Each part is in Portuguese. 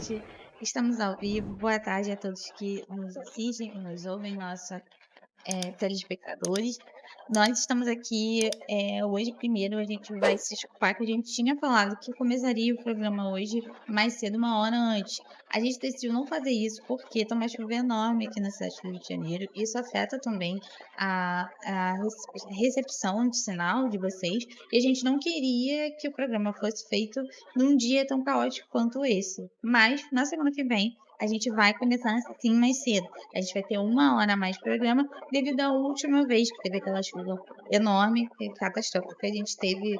tarde. Estamos ao vivo. Boa tarde a todos que nos assistem, que nos ouvem, nossa telespectadores. Nós estamos aqui hoje. Primeiro a gente vai se desculpar que a gente tinha falado que começaria o programa hoje mais cedo, 1 hora antes. A gente decidiu não fazer isso porque está uma chuva enorme aqui na cidade do Rio de Janeiro. Isso afeta também a recepção de sinal de vocês. E a gente não queria que o programa fosse feito num dia tão caótico quanto esse. Mas na semana que vem a gente vai começar assim mais cedo. A gente vai ter 1 hora a mais de programa, devido à última vez que teve aquela chuva enorme e catastrófica. A gente teve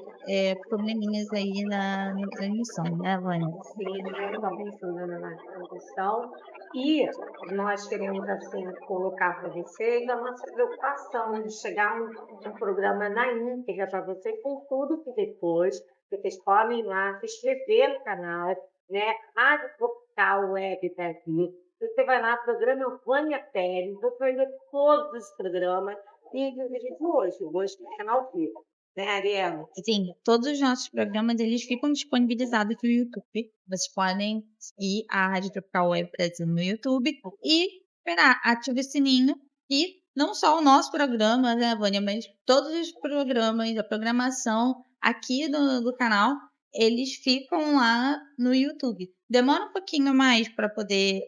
probleminhas aí na transmissão, né, Vânia? Sim, não estão pensando na transição. E nós queremos, assim, colocar para vocês a nossa preocupação de chegar um programa na íntegra para vocês, com tudo que depois vocês podem ir lá se inscrever no canal, né? Rádio Tropical Web Brasil. Você vai lá, programa Vânia Pérez, você vai ver todos os programas, inclusive hoje no canal V, né, Ariela? Sim, todos os nossos programas eles ficam disponibilizados no YouTube. Vocês podem seguir a Rádio Tropical Web Brasil no YouTube e esperar, ative o sininho e não só o nosso programa, né, Vânia, mas todos os programas, a programação aqui do canal, eles ficam lá no YouTube. Demora um pouquinho mais para poder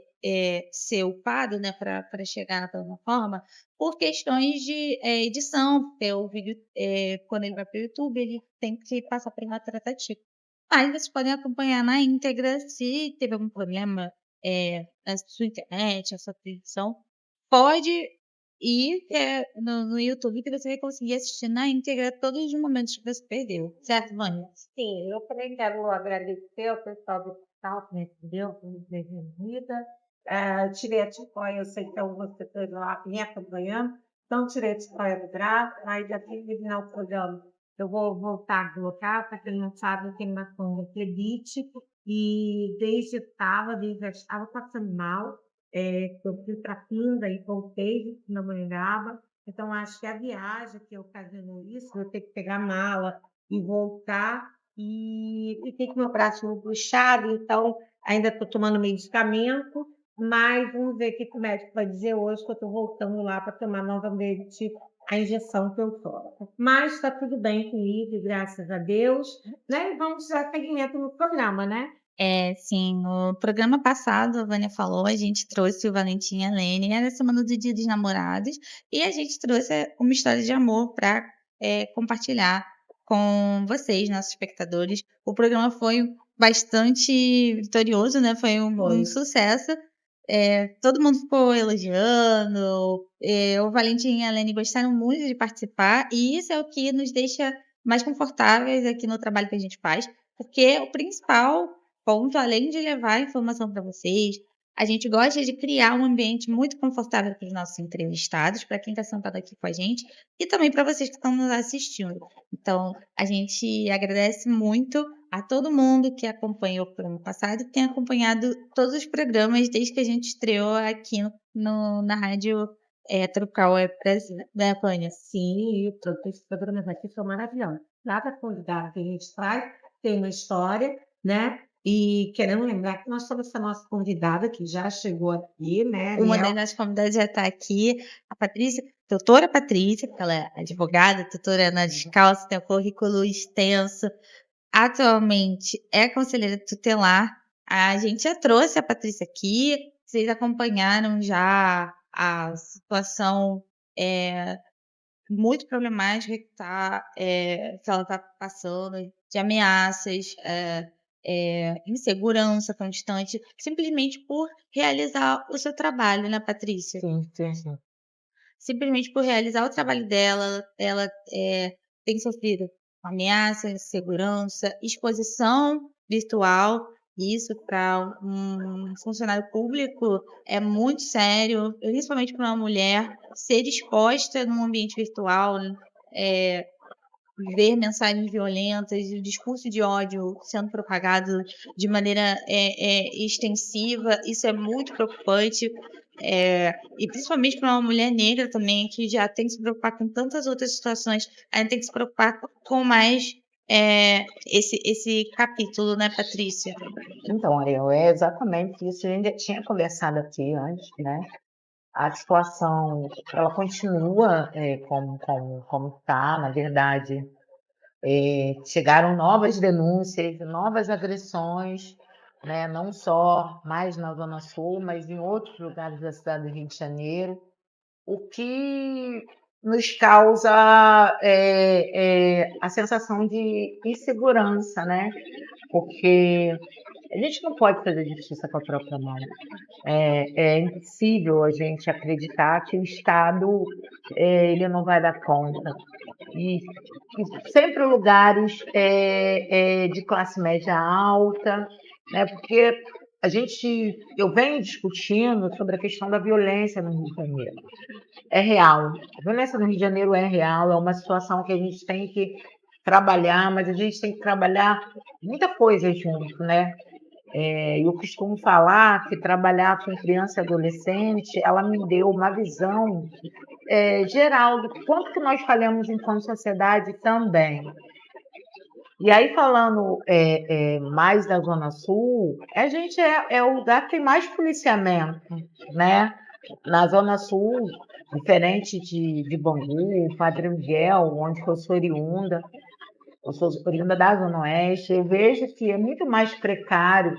ser upado, né, para chegar na plataforma, por questões de edição, porque o vídeo, quando ele vai para o YouTube, ele tem que passar por uma tratativa. Mas vocês podem acompanhar na íntegra. Se teve algum problema na sua internet, na sua transmissão, pode ir no YouTube, que você vai conseguir assistir na íntegra todos os momentos que você perdeu. Certo, Vânia? Sim, eu também quero agradecer ao pessoal do hospital que me recebeu, por me ter recebida. Tirei a ticoia, eu sei que você esteve lá me acompanhando, então tirei a ticoia do braço, aí já tem que terminar o programa. Eu vou voltar a colocar, para quem não sabe, eu tenho uma clebite, e desde sábado eu já estava passando mal, eu fui para Pinda e voltei na Manhangaba, então acho que a viagem que ocasionou isso, eu ter que pegar mala e voltar, e fiquei com meu braço muito puxado, então ainda estou tomando medicamento, mas vamos ver o que o médico vai dizer hoje, que eu estou voltando lá para tomar novamente a injeção que eu tomo. Mas está tudo bem comigo, graças a Deus, né? E vamos dar seguimento no programa, né? Sim, no programa passado, a Vânia falou, a gente trouxe o Valentim e a Lene, era a semana do Dia dos Namorados, e a gente trouxe uma história de amor para compartilhar com vocês, nossos espectadores. O programa foi bastante vitorioso, né? Foi um sucesso. Todo mundo ficou elogiando, o Valentim e a Lene gostaram muito de participar, e isso é o que nos deixa mais confortáveis aqui no trabalho que a gente faz, porque o principal ponto, além de levar informação para vocês, a gente gosta de criar um ambiente muito confortável para os nossos entrevistados, para quem está sentado aqui com a gente, e também para vocês que estão nos assistindo. Então, a gente agradece muito a todo mundo que acompanhou o programa passado e tem acompanhado todos os programas desde que a gente estreou aqui na Rádio Tropical Web Brasil, né, Vânia? Sim, e todos esses programas aqui são maravilhosos. Cada convidado que a gente traz tem uma história, né? E queremos lembrar que nós somos essa nossa convidada que já chegou aqui, né, Uma das Ariel? nossas convidadas já está aqui, a Patrícia, doutora Patrícia, porque ela é advogada, doutora Ana Descalço, tem um currículo extenso. Atualmente é conselheira tutelar. A gente já trouxe a Patrícia aqui, vocês acompanharam já a situação muito problemática que ela está passando, de ameaças, insegurança constante, simplesmente por realizar o seu trabalho, né, Patrícia? Sim. Simplesmente por realizar o trabalho dela, ela tem sofrido ameaça, insegurança, exposição virtual. Isso para um funcionário público é muito sério, principalmente para uma mulher ser exposta num ambiente virtual, ver mensagens violentas, o discurso de ódio sendo propagado de maneira extensiva. Isso é muito preocupante. E principalmente para uma mulher negra também, que já tem que se preocupar com tantas outras situações, ainda tem que se preocupar com mais esse capítulo, né, Patrícia? Então, Ariel, é exatamente isso. A gente já tinha conversado aqui antes, né? A situação, ela continua como está, na verdade. Chegaram novas denúncias, novas agressões, né? Não só mais na Zona Sul, mas em outros lugares da cidade do Rio de Janeiro, o que nos causa a sensação de insegurança, né? Porque a gente não pode fazer justiça com a própria mão. É impossível a gente acreditar que o Estado ele não vai dar conta. E, e sempre lugares de classe média alta, né? Porque eu venho discutindo sobre a questão da violência no Rio de Janeiro. É real. A violência no Rio de Janeiro é real, é uma situação que a gente tem que trabalhar, mas a gente tem que trabalhar muita coisa junto, né? Eu costumo falar que trabalhar com criança e adolescente, ela me deu uma visão geral do quanto que nós falhamos enquanto sociedade também. E aí, falando mais da Zona Sul, a gente é o lugar que tem mais policiamento, né? Na Zona Sul, diferente de Bangu, Padre Miguel, onde eu sou oriunda da Zona Oeste, eu vejo que é muito mais precário,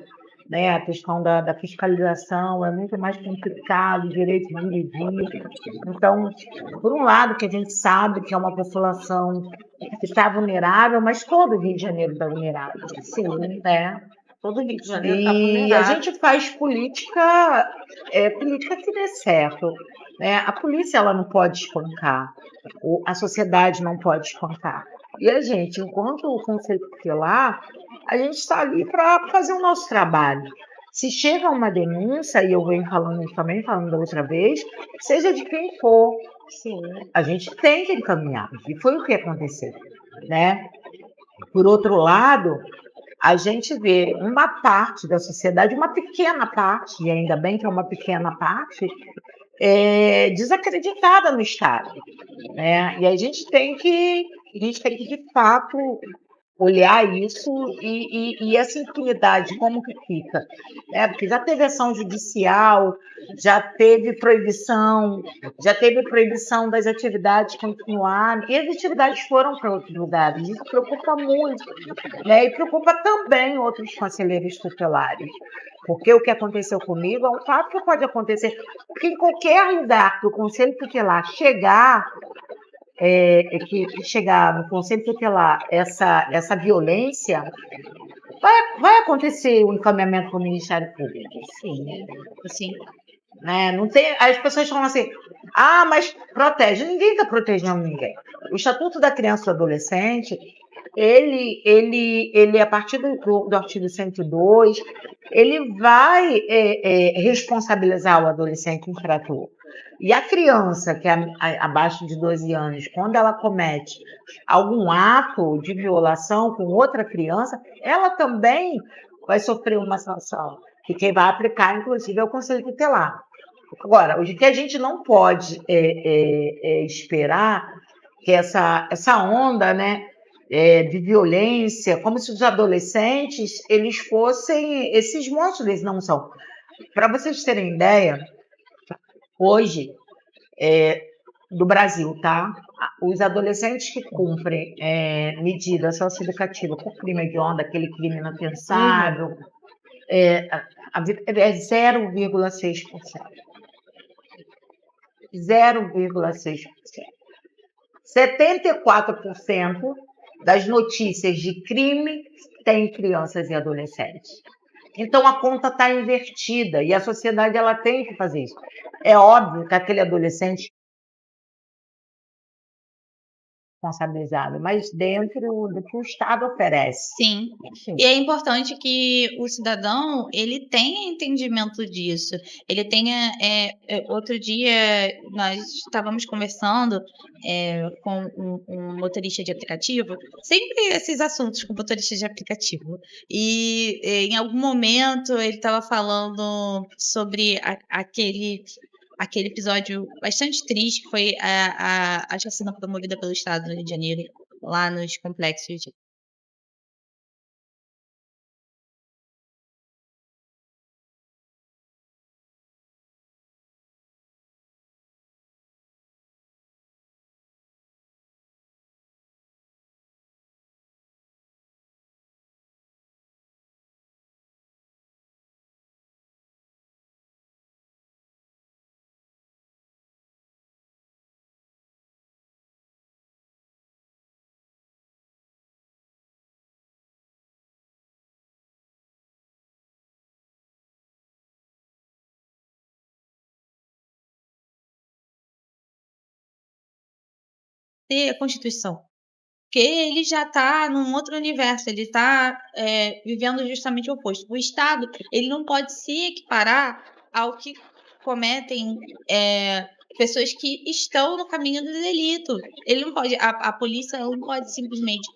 né? A questão da fiscalização é muito mais complicado, o direito de dividir. Então, por um lado, que a gente sabe que é uma população que está vulnerável, mas todo o Rio de Janeiro está vulnerável. Sim, né? Todo o Rio de Janeiro está vulnerável. E a gente faz política que dê certo. Né? A polícia ela não pode espancar, a sociedade não pode espancar. E a gente, enquanto o Conselho Tutelar, a gente está ali para fazer o nosso trabalho. Se chega uma denúncia, e eu venho falando isso também, falando da outra vez, seja de quem for, sim, a gente tem que encaminhar. E foi o que aconteceu, né? Por outro lado, a gente vê uma parte da sociedade, uma pequena parte, e ainda bem que é uma pequena parte, desacreditada no Estado, né? E a gente tem que de fato olhar isso e essa impunidade, como que fica? Porque já teve ação judicial, já teve proibição das atividades continuarem, e as atividades foram para outros lugares. Isso preocupa muito, né? E preocupa também outros conselheiros tutelares. Porque o que aconteceu comigo é um fato que pode acontecer. Porque em qualquer lugar que o Conselho Tutelar que chegar no Conselho Tutelar essa violência, vai acontecer o encaminhamento para o Ministério Público. Sim. Assim, Né? Não tem, as pessoas falam assim, mas protege. Ninguém está protegendo ninguém. O Estatuto da Criança e do Adolescente, ele a partir do artigo 102, ele vai responsabilizar o adolescente infrator. E a criança, que é abaixo de 12 anos, quando ela comete algum ato de violação com outra criança, ela também vai sofrer uma sanção, que quem vai aplicar, inclusive, é o Conselho Tutelar. Agora, o que a gente não pode esperar que essa onda, né, de violência, como se os adolescentes eles fossem esses monstros, eles não são. Para vocês terem ideia, hoje, do Brasil, tá? Os adolescentes que cumprem medida socioeducativa por crime hediondo, aquele crime inapensável, é 0,6%. 0,6%. 74% das notícias de crime têm crianças e adolescentes. Então a conta está invertida e a sociedade ela tem que fazer isso. É óbvio que aquele adolescente responsabilizado, mas dentro do que o Estado oferece. sim. E é importante que o cidadão ele tenha entendimento disso. Ele tenha. Outro dia nós estávamos conversando com um motorista de aplicativo, sempre esses assuntos com motorista de aplicativo. E em algum momento ele estava falando sobre aquele episódio bastante triste, que foi a chacina promovida pelo Estado do Rio de Janeiro, lá nos complexos ter a Constituição. Porque ele já está num outro universo, ele está vivendo justamente o oposto. O Estado, ele não pode se equiparar ao que cometem pessoas que estão no caminho do delito. Ele não pode, a polícia ela não pode simplesmente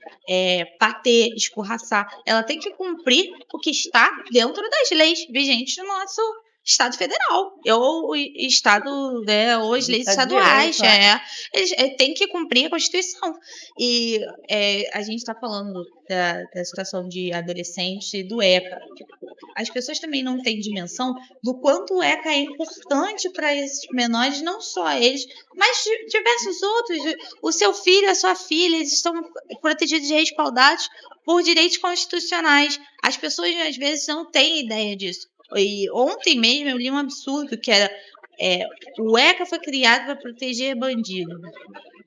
bater, escorraçar. Ela tem que cumprir o que está dentro das leis vigentes no nosso Estado Federal, ou o Estado, né, ou as leis estaduais. Eles têm que cumprir a Constituição. E a gente está falando da situação de adolescente e do ECA. As pessoas também não têm dimensão do quanto o ECA é importante para esses menores, não só eles, mas diversos outros. O seu filho, a sua filha, eles estão protegidos e respaldados por direitos constitucionais. As pessoas, às vezes, não têm ideia disso. E ontem mesmo eu li um absurdo, que era o ECA foi criado para proteger bandido.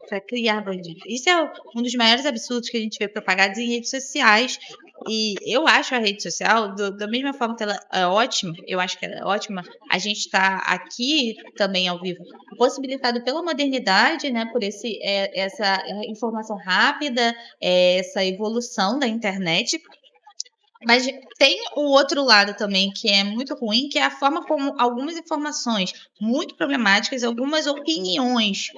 Para criar bandido. Isso é um dos maiores absurdos que a gente vê propagados em redes sociais. E eu acho a rede social, da mesma forma que ela é ótima, eu acho que ela é ótima, a gente está aqui também ao vivo, possibilitado pela modernidade, né, por essa informação rápida, essa evolução da internet. Mas tem o outro lado também, que é muito ruim, que é a forma como algumas informações muito problemáticas, algumas opiniões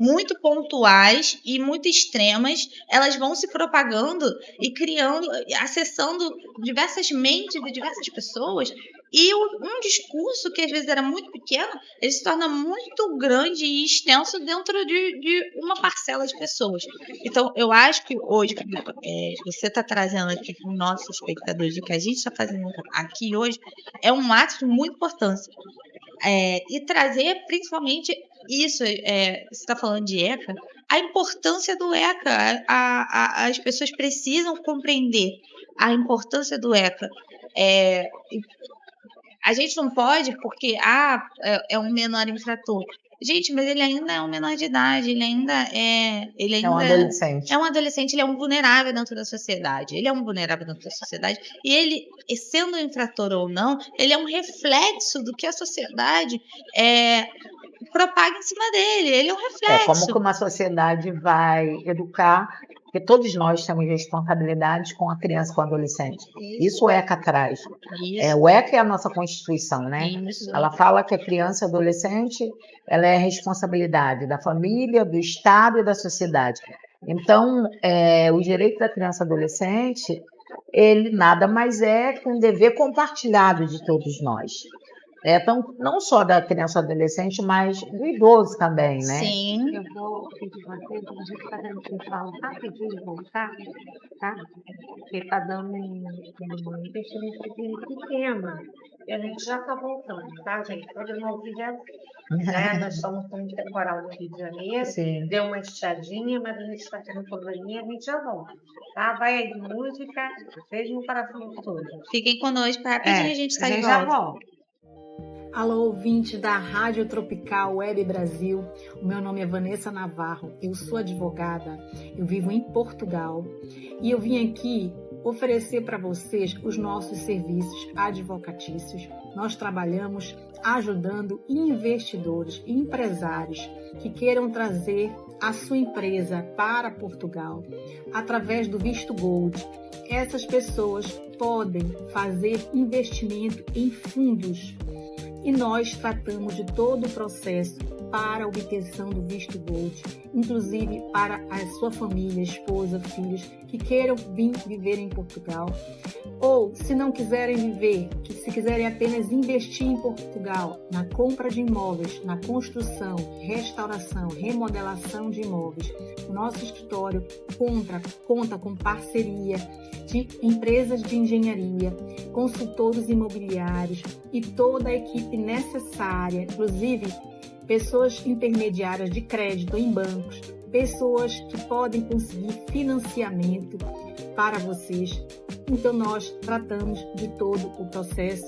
muito pontuais e muito extremas, elas vão se propagando e criando, acessando diversas mentes de diversas pessoas, e um discurso que às vezes era muito pequeno, ele se torna muito grande e extenso dentro de uma parcela de pessoas. Então, eu acho que hoje, você está trazendo aqui para os nossos espectadores o que a gente está fazendo aqui hoje, é um ato de muita importância. E trazer principalmente isso, você está falando de ECA, a importância do ECA. As pessoas precisam compreender a importância do ECA. A gente não pode, porque é um menor infrator. Gente, mas ele ainda é um menor de idade, ele ainda um adolescente. É um adolescente, ele é um vulnerável dentro da sociedade. Ele é um vulnerável dentro da sociedade. E ele, sendo um infrator ou não, ele é um reflexo do que a sociedade propaga em cima dele. Ele é um reflexo. Como que uma sociedade vai educar, porque todos nós temos responsabilidades com a criança e com o adolescente. Isso o ECA traz. O ECA é a nossa Constituição, né? Isso. Ela fala que a criança e adolescente ela é responsabilidade da família, do Estado e da sociedade. Então, o direito da criança e adolescente, ele nada mais é que um dever compartilhado de todos nós. Então, não só da criança e adolescente, mas do idoso também, né? Sim. Eu vou pedir vocês, a gente está dando intervalo rapidinho de voltar, tá? Porque está dando um investimento pequeno. E a gente já está voltando, tá, gente? Todo novo vídeo né? Nós estamos com um temporal no Rio de Janeiro, Sim. deu uma estiadinha, mas a gente está tendo um probleminha, a gente já volta. Tá? Vai aí de música, beijo no coração de todos. Fiquem conosco, rapidinho a gente está de já volta. volta. Alô, ouvintes da Rádio Tropical Web Brasil. O meu nome é Vanessa Navarro, eu sou advogada, eu vivo em Portugal e eu vim aqui oferecer para vocês os nossos serviços advocatícios. Nós trabalhamos ajudando investidores e empresários que queiram trazer a sua empresa para Portugal através do visto Gold. Essas pessoas podem fazer investimento em fundos e nós tratamos de todo o processo para a obtenção do visto Gold, inclusive para a sua família, esposa, filhos que queiram vir viver em Portugal, ou se não quiserem viver, se quiserem apenas investir em Portugal, na compra de imóveis, na construção, restauração, remodelação de imóveis. O nosso escritório conta com parceria de empresas de engenharia, consultores imobiliários e toda a equipe necessária, inclusive pessoas intermediárias de crédito em bancos, pessoas que podem conseguir financiamento para vocês. Então nós tratamos de todo o processo.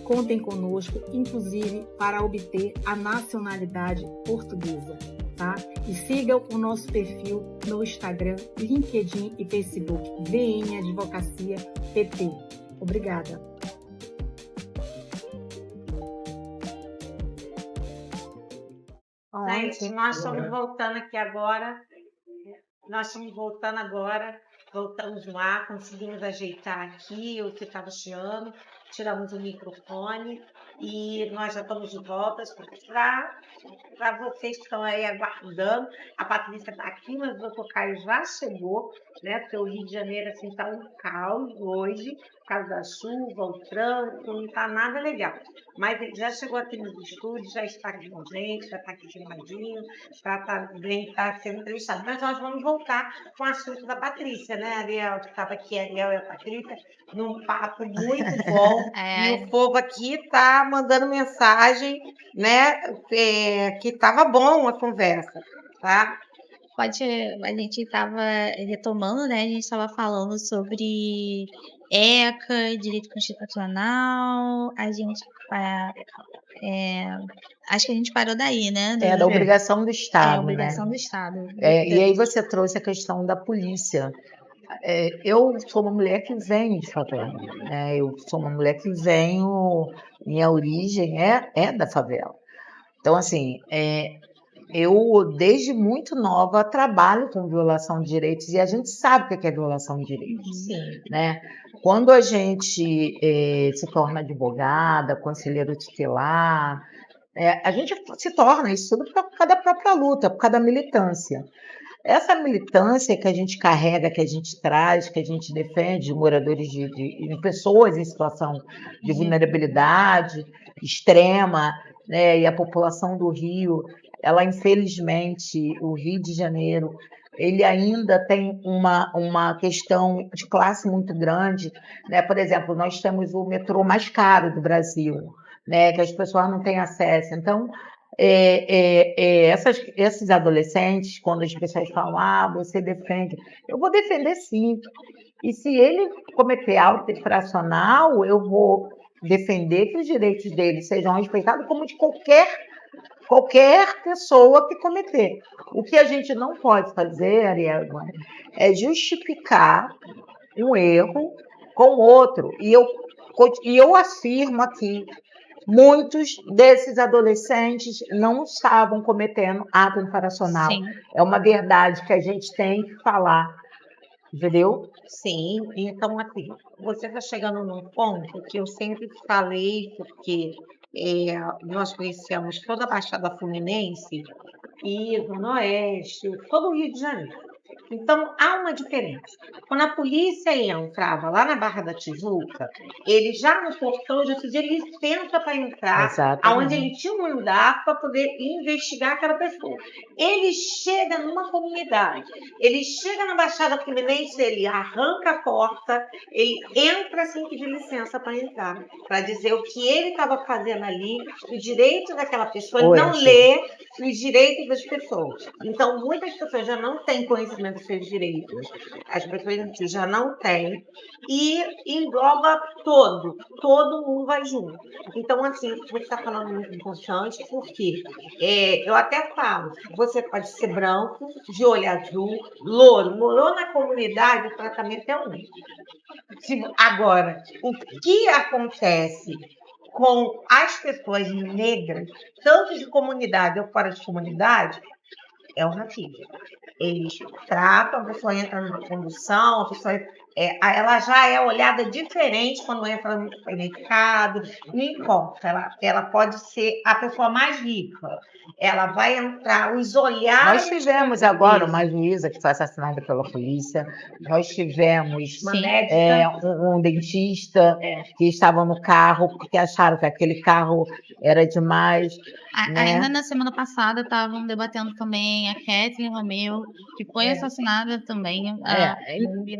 Contem conosco, inclusive para obter a nacionalidade portuguesa, tá? E sigam o nosso perfil no Instagram, LinkedIn e Facebook, VM Advocacia PT. Obrigada. Gente, nós estamos voltando aqui agora. Nós estamos voltando agora, voltamos lá, conseguimos ajeitar aqui o que estava chiando, tiramos o microfone e nós já estamos de volta para vocês que estão aí aguardando. A Patrícia está aqui, mas o doutor Caio já chegou, né? Porque o Rio de Janeiro assim, está um caos hoje, por causa da chuva, o trânsito, não está nada legal. Mas ele já chegou aqui nos estúdios, já está aqui com a gente, já está aqui filmadinho, já está bem, está sendo entrevistado. Mas nós vamos voltar com o assunto da Patrícia, né, Ariel? Que estava aqui, Ariel e a Patrícia, num papo muito bom. E o povo aqui está mandando mensagem, né? Que estava bom a conversa, tá? A gente estava retomando, né? A gente estava falando sobre ECA, direito constitucional. Acho que a gente parou daí, né? Da obrigação do Estado, obrigação do Estado. E aí você trouxe a questão da polícia. Eu sou uma mulher que vem de favela, né? Eu sou uma mulher que venho, minha origem é da favela. Então, assim, eu, desde muito nova, trabalho com violação de direitos e a gente sabe o que é violação de direitos, né? Quando a gente se torna advogada, conselheiro tutelar, a gente se torna isso tudo por causa da própria luta, por causa da militância. Essa militância que a gente carrega, que a gente traz, que a gente defende moradores de pessoas em situação de vulnerabilidade extrema, né? E a população do Rio, ela infelizmente, o Rio de Janeiro, ele ainda tem uma questão de classe muito grande, né? Por exemplo, nós temos o metrô mais caro do Brasil, né? Que as pessoas não têm acesso. Então, esses adolescentes, quando as pessoas falam, você defende, eu vou defender sim. E se ele cometer auto infracional, eu vou defender que os direitos dele sejam respeitados como de qualquer pessoa que cometer. O que a gente não pode fazer, Ariel, é justificar um erro com outro. E eu afirmo aqui, muitos desses adolescentes não estavam cometendo ato infracional. Sim. É uma verdade que a gente tem que falar, entendeu? Sim, então, assim, você está chegando num ponto que eu sempre falei, porque nós conhecemos toda a Baixada Fluminense e Zona Oeste, todo o Rio de Janeiro. Então, há uma diferença. Quando a polícia entrava lá na Barra da Tijuca, ele já no portão já pedia licença para entrar, aonde ele tinha um mandato para poder investigar aquela pessoa. Ele chega numa comunidade, ele chega na Baixada Fluminense, ele arranca a porta, ele entra sem pedir licença para entrar, para dizer o que ele estava fazendo ali, o direito daquela pessoa, ele não lê os direitos das pessoas. Então, muitas pessoas já não têm conhecimento dos seus direitos, as pessoas já não têm, e engloba todo mundo vai junto. Então, assim, você está falando muito importante, porque eu até falo, você pode ser branco, de olho azul, louro, morou na comunidade, o tratamento é único. Agora, o que acontece com as pessoas negras, tanto de comunidade ou fora de comunidade, é o racismo. Eles tratam, a pessoa entra numa condução, a pessoa ela já é olhada diferente quando entra no supermercado, não importa, ela pode ser a pessoa mais rica, ela vai entrar, os olhares... Nós tivemos agora uma juíza que foi assassinada pela polícia, nós tivemos um dentista que estava no carro porque acharam que aquele carro era demais. Ainda na semana passada estavam debatendo também a Kathleen Romeu, que foi assassinada também.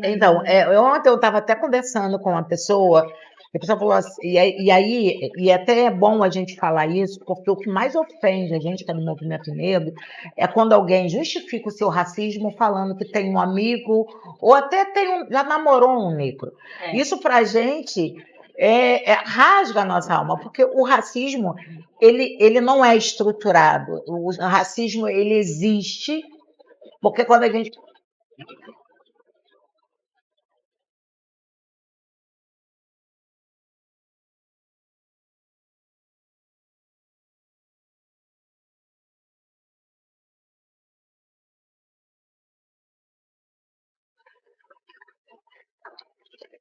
Então, ontem eu estava até conversando com uma pessoa, e a pessoa falou assim, e até é bom a gente falar isso, porque o que mais ofende a gente que é do movimento negro é quando alguém justifica o seu racismo falando que tem um amigo, ou até já namorou um negro. Isso para a gente rasga a nossa alma, porque o racismo ele não é estruturado. O racismo ele existe, porque quando a gente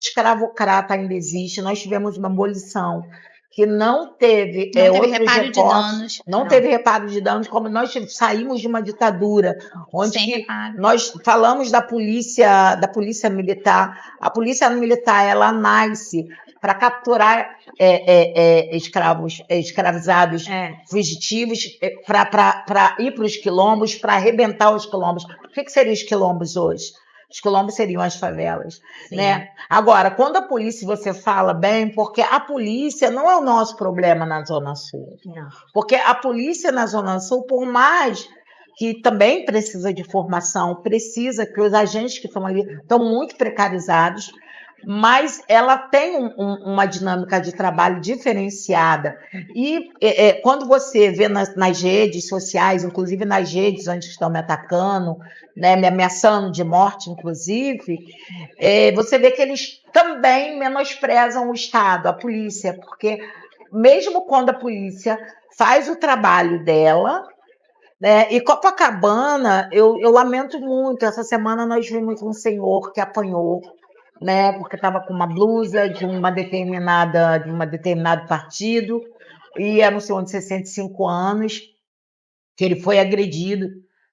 escravocrata ainda existe. Nós tivemos uma abolição que não teve, Não teve outros reparo de recortes, danos. não teve reparo de danos, como nós saímos de uma ditadura, onde Sem que reparo. nós falamos da polícia militar. A polícia militar, ela nasce para capturar escravizados, fugitivos, para ir para os quilombos, para arrebentar os quilombos. O que seriam os quilombos hoje? Os quilombos seriam as favelas, né? Agora, quando a polícia, você fala bem, porque a polícia não é o nosso problema na Zona Sul. Não. Porque a polícia na Zona Sul, por mais que também precisa de formação, precisa que os agentes que estão ali estão muito precarizados, mas ela tem uma dinâmica de trabalho diferenciada. E quando você vê nas redes sociais, inclusive nas redes onde estão me atacando, né, me ameaçando de morte, inclusive, você vê que eles também menosprezam o Estado, a polícia, porque mesmo quando a polícia faz o trabalho dela, né, e Copacabana, eu lamento muito, essa semana nós vimos um senhor que apanhou, né, porque estava com uma blusa de um determinado partido, e era um senhor de 65 anos, que ele foi agredido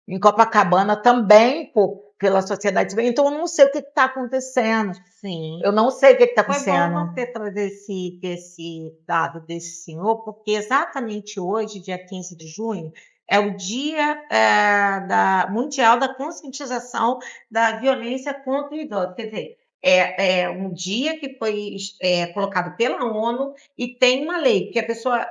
em Copacabana também pela sociedade civil. Então, eu não sei o que está acontecendo. Sim. Eu não sei o que está Foi bom acontecendo. você trazer esse dado desse senhor, porque exatamente hoje, dia 15 de junho, é o Dia Mundial da Conscientização da Violência contra o Idoso. Quer dizer, é um dia que foi colocado pela ONU e tem uma lei, porque as pessoas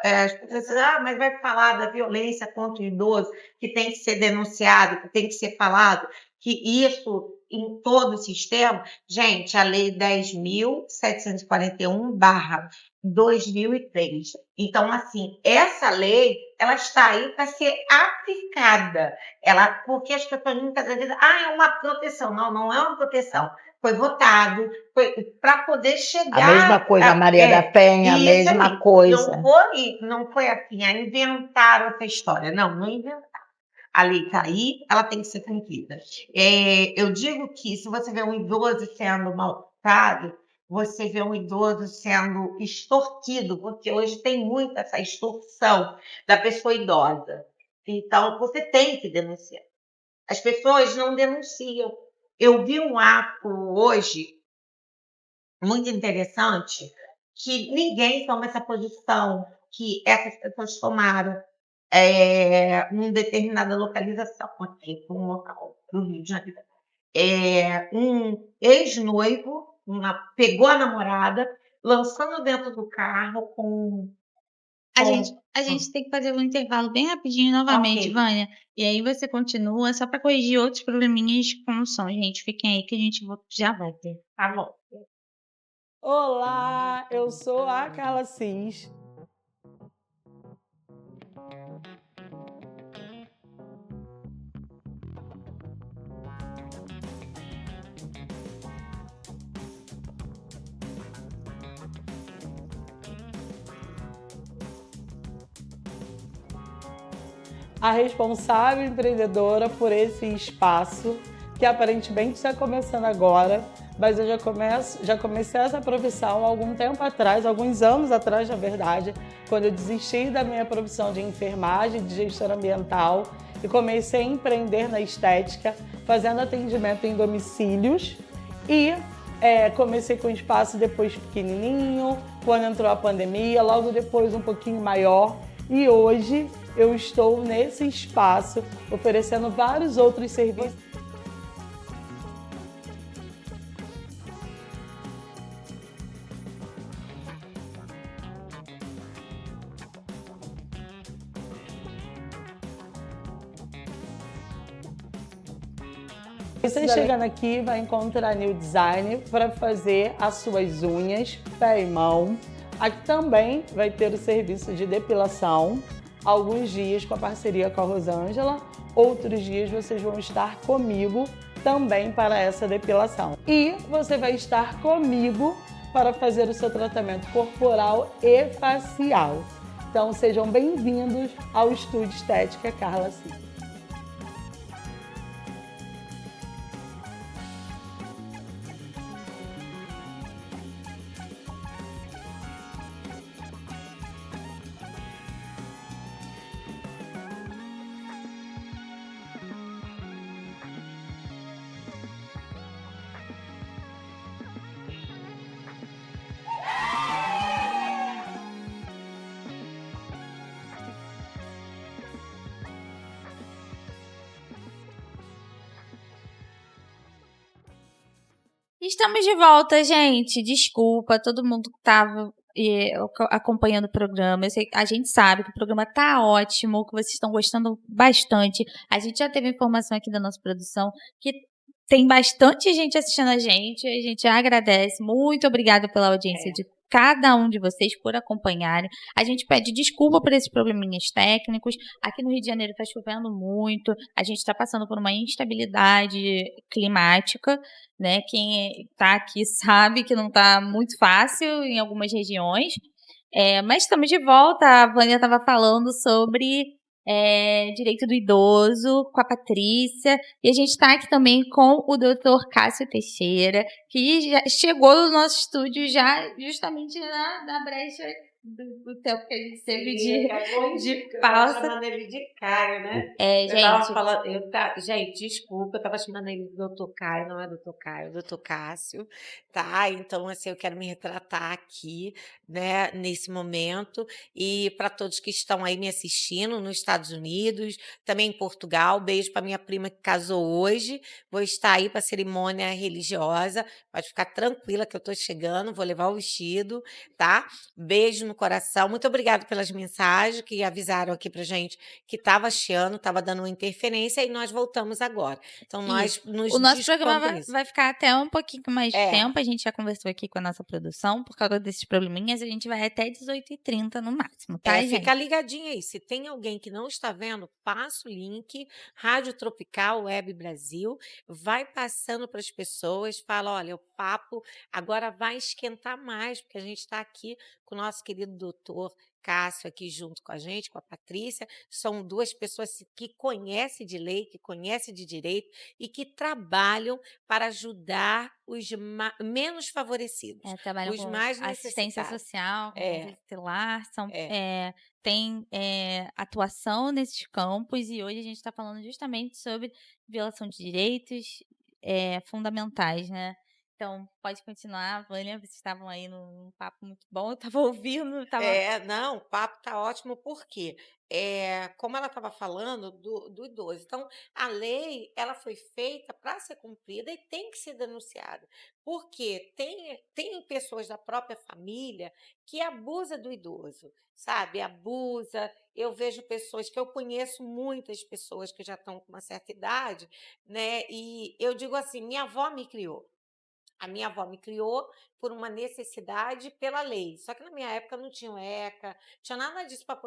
dizem, mas vai falar da violência contra o idoso, que tem que ser denunciado, que tem que ser falado, que isso em todo o sistema. Gente, a Lei 10.741/2003. Então, assim, essa lei, ela está aí para ser aplicada. Porque as pessoas muitas vezes dizem, é uma proteção. Não, não é uma proteção. Foi votado para poder chegar... A mesma coisa, a Maria da Penha, a mesma coisa. Não foi assim, inventaram essa história. Não inventaram. A lei está aí, ela tem que ser cumprida. Eu digo que se você vê um idoso sendo maltratado, você vê um idoso sendo extorquido, porque hoje tem muito essa extorsão da pessoa idosa. Então, você tem que denunciar. As pessoas não denunciam. Eu vi um ato hoje muito interessante que ninguém toma essa posição que essas pessoas tomaram em determinada localização aqui, um local do Rio de Janeiro. Um ex-noivo pegou a namorada, lançando dentro do carro com... A gente tem que fazer um intervalo bem rapidinho novamente, Ok. Vânia. E aí você continua, só para corrigir outros probleminhas como som, gente. Fiquem aí que a gente já vai ter. Tá bom. Olá, eu sou a Carla Cis. A responsável empreendedora por esse espaço, que aparentemente está começando agora, mas eu já comecei essa profissão há algum tempo atrás, alguns anos atrás, na verdade, quando eu desisti da minha profissão de enfermagem, de gestora ambiental, e comecei a empreender na estética, fazendo atendimento em domicílios, e comecei com um espaço depois pequenininho, quando entrou a pandemia, logo depois um pouquinho maior, e hoje eu estou nesse espaço oferecendo vários outros serviços. Você chegando aqui vai encontrar New Design para fazer as suas unhas, pé e mão. Aqui também vai ter o serviço de depilação, alguns dias com a parceria com a Rosângela, outros dias vocês vão estar comigo também para essa depilação. E você vai estar comigo para fazer o seu tratamento corporal e facial. Então sejam bem-vindos ao Estúdio Estética Carla Cis. Estamos de volta, gente. Desculpa, todo mundo que estava acompanhando o programa. A gente sabe que o programa tá ótimo, que vocês estão gostando bastante. A gente já teve informação aqui da nossa produção que tem bastante gente assistindo a gente agradece. Muito obrigada pela audiência de cada um de vocês por acompanharem. A gente pede desculpa por esses probleminhas técnicos. Aqui no Rio de Janeiro está chovendo muito, a gente está passando por uma instabilidade climática, né? Quem está aqui sabe que não está muito fácil em algumas regiões. Mas estamos de volta. A Vânia estava falando sobre direito do idoso com a Patrícia, e a gente está aqui também com o Dr. Cássio Teixeira, que já chegou no nosso estúdio já justamente na brecha do tempo que a gente teve de pausa. Chamando ele de Caio, né? Gente, desculpa, eu tava chamando ele de Dr. Caio, não é Dr. Caio, é Dr. Cássio, tá? Então, assim, eu quero me retratar aqui, né, nesse momento, e para todos que estão aí me assistindo nos Estados Unidos, também em Portugal, beijo para minha prima que casou hoje, vou estar aí para a cerimônia religiosa, pode ficar tranquila que eu estou chegando, vou levar o vestido, tá? Beijo no coração, muito obrigada pelas mensagens que avisaram aqui pra gente que estava chiando, estava dando uma interferência, e nós voltamos agora. Então, nós nos O nosso desculpamos programa por isso. vai ficar até um pouquinho mais de tempo. A gente já conversou aqui com a nossa produção, por causa desses probleminhas, a gente vai até 18h30 no máximo, tá, gente? Fica ligadinho aí. Se tem alguém que não está vendo, passa o link, Rádio Tropical Web Brasil, vai passando para as pessoas, fala, olha, o papo agora vai esquentar mais, porque a gente está aqui com o nosso querido doutor Cássio aqui junto com a gente, com a Patrícia. São duas pessoas que conhecem de lei, que conhecem de direito e que trabalham para ajudar os menos favorecidos, Trabalham os com mais assistência necessitados. social, com conselho tutelar, tem atuação nesses campos, e hoje a gente está falando justamente sobre violação de direitos fundamentais, né? Então, pode continuar, Vânia, vocês estavam aí num papo muito bom, eu estava ouvindo, Não, o papo tá ótimo, porque como ela estava falando do idoso. Então, a lei ela foi feita para ser cumprida e tem que ser denunciada, porque tem pessoas da própria família que abusa do idoso, sabe? Abusa. Eu vejo pessoas que eu conheço, muitas pessoas que já estão com uma certa idade, né? E eu digo assim, minha avó me criou. A minha avó me criou por uma necessidade pela lei. Só que na minha época não tinha o ECA, tinha nada disso para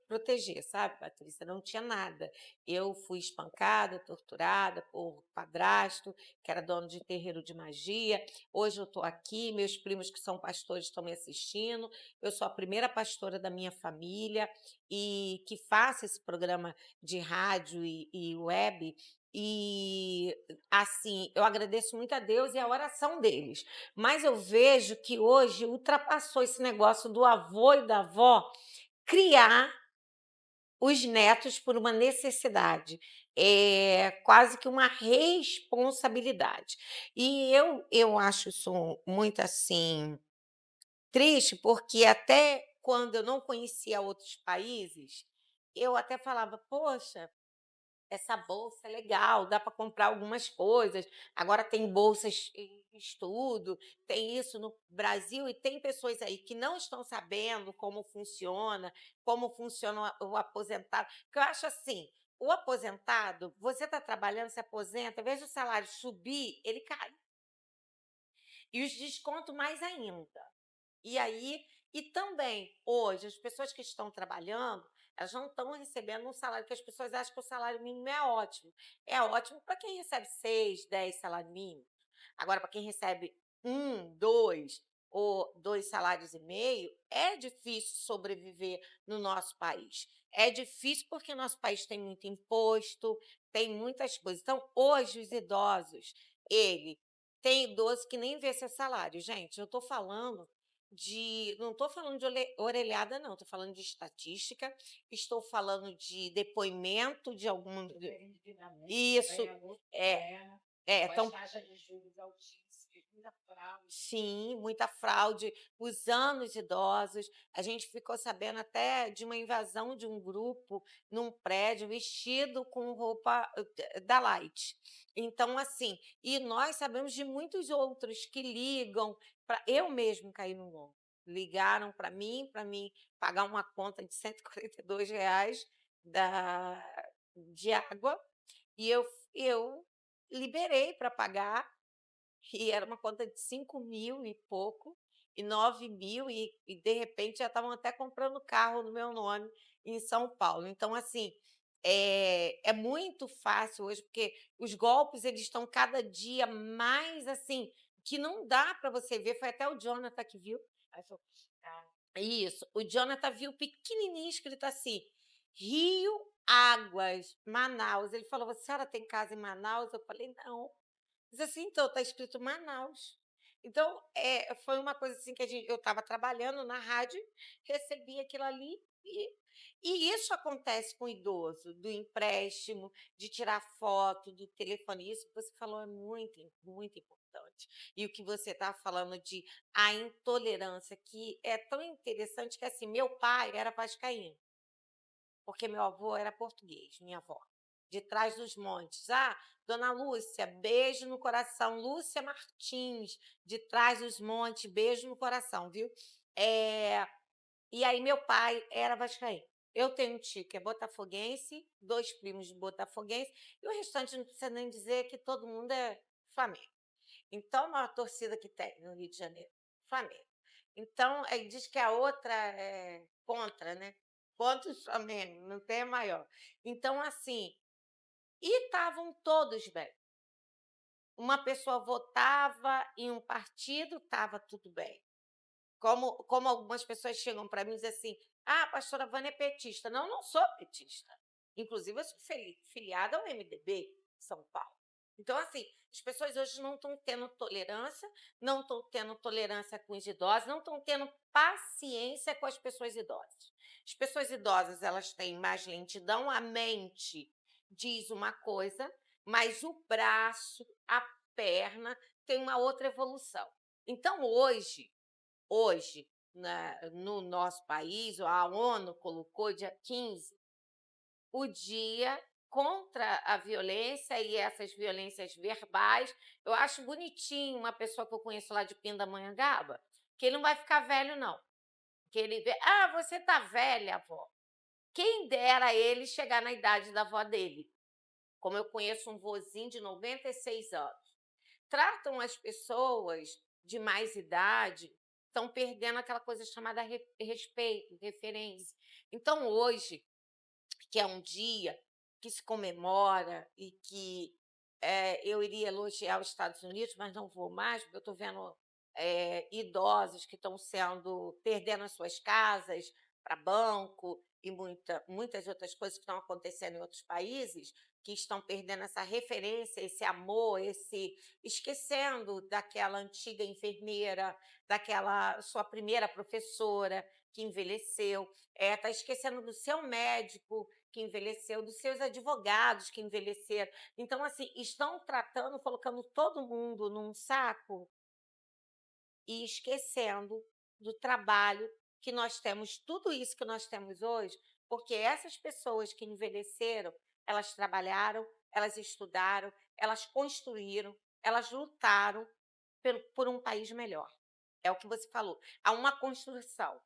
proteger, sabe, Patrícia? Não tinha nada. Eu fui espancada, torturada por padrasto, que era dono de terreiro de magia. Hoje eu estou aqui, meus primos que são pastores estão me assistindo. Eu sou a primeira pastora da minha família e que faço esse programa de rádio e web. E assim, eu agradeço muito a Deus e a oração deles. Mas eu vejo que hoje ultrapassou esse negócio do avô e da avó criar os netos por uma necessidade. É quase que uma responsabilidade. E eu acho isso muito assim triste, porque até quando eu não conhecia outros países, eu até falava, poxa, essa bolsa é legal, dá para comprar algumas coisas. Agora tem bolsas em estudo, tem isso no Brasil, e tem pessoas aí que não estão sabendo como funciona o aposentado. Porque eu acho assim, o aposentado, você está trabalhando, se aposenta, ao invés do salário subir, ele cai. E os descontos mais ainda. E aí, e também, hoje, as pessoas que estão trabalhando, elas não estão recebendo um salário, que as pessoas acham que o salário mínimo é ótimo. É ótimo para quem recebe 6, 10 salários mínimos. Agora, para quem recebe 1, 2 ou 2 salários e meio, é difícil sobreviver no nosso país. É difícil porque nosso país tem muito imposto, tem muitas coisas. Então, hoje, os idosos, tem idoso que nem vê seu salário. Gente, eu estou falando não estou falando de orelhada, não, estou falando de estatística, estou falando de depoimento de algum. Isso, então, taxa de juros altíssima. Sim, muita fraude, usando os idosos. A gente ficou sabendo até de uma invasão de um grupo num prédio vestido com roupa da Light. Então, assim, e nós sabemos de muitos outros que ligam para eu mesmo caí no golpe. Ligaram para mim pagar uma conta de R$ 142 de água, e eu liberei para pagar, e era uma conta de 5.000 e pouco, e 9.000, e de repente já estavam até comprando carro no meu nome em São Paulo. Então, assim, é muito fácil hoje, porque os golpes eles estão cada dia mais assim, que não dá para você ver. Foi até o Jonathan que viu. Aí falou, isso, o Jonathan viu pequenininho escrito assim: Rio Águas, Manaus. Ele falou: a senhora tem casa em Manaus? Eu falei: não. Diz assim, então, está escrito Manaus. Então, foi uma coisa assim que eu estava trabalhando na rádio, recebi aquilo ali, e isso acontece com o idoso, do empréstimo, de tirar foto, do telefone. Isso que você falou é muito, muito importante. E o que você está falando de a intolerância, que é tão interessante que, assim, meu pai era vascaíno, porque meu avô era português, minha avó, de Trás dos Montes. Ah, Dona Lúcia, beijo no coração. Lúcia Martins, de Trás dos Montes, beijo no coração, viu? E aí meu pai era vascaíno. Eu tenho um tio que é botafoguense, 2 primos de botafoguense, e o restante não precisa nem dizer que todo mundo é Flamengo. Então, uma torcida que tem no Rio de Janeiro, Flamengo. Então, aí diz que a outra é contra, né? Contra o Flamengo, não tem a maior. Então, assim, e estavam todos bem. Uma pessoa votava em um partido, estava tudo bem. Como algumas pessoas chegam para mim e dizem assim: ah, a pastora Vânia é petista. Não, não sou petista. Inclusive, eu sou filiada ao MDB São Paulo. Então, assim, as pessoas hoje não estão tendo tolerância, não estão tendo tolerância com os idosos, não estão tendo paciência com as pessoas idosas. As pessoas idosas, elas têm mais lentidão, a mente diz uma coisa, mas o braço, a perna, tem uma outra evolução. Então, hoje, no nosso país, a ONU colocou dia 15 o dia contra a violência e essas violências verbais. Eu acho bonitinho uma pessoa que eu conheço lá de Pindamonhangaba, que ele não vai ficar velho, não. Que ele vê, você tá velha, avó. Quem dera ele chegar na idade da avó dele. Como eu conheço um vozinho de 96 anos. Tratam as pessoas de mais idade, estão perdendo aquela coisa chamada respeito, referência. Então, hoje, que é um dia que se comemora e que eu iria elogiar os Estados Unidos, mas não vou mais, porque eu estou vendo idosos que estão perdendo as suas casas para banco e muitas outras coisas que estão acontecendo em outros países, que estão perdendo essa referência, esse amor, esquecendo daquela antiga enfermeira, daquela sua primeira professora que envelheceu, está esquecendo do seu médico que envelheceu, dos seus advogados que envelheceram. Então, assim, estão colocando todo mundo num saco e esquecendo do trabalho que nós temos, tudo isso que nós temos hoje, porque essas pessoas que envelheceram, elas trabalharam, elas estudaram, elas construíram, elas lutaram por um país melhor. É o que você falou. Há uma construção.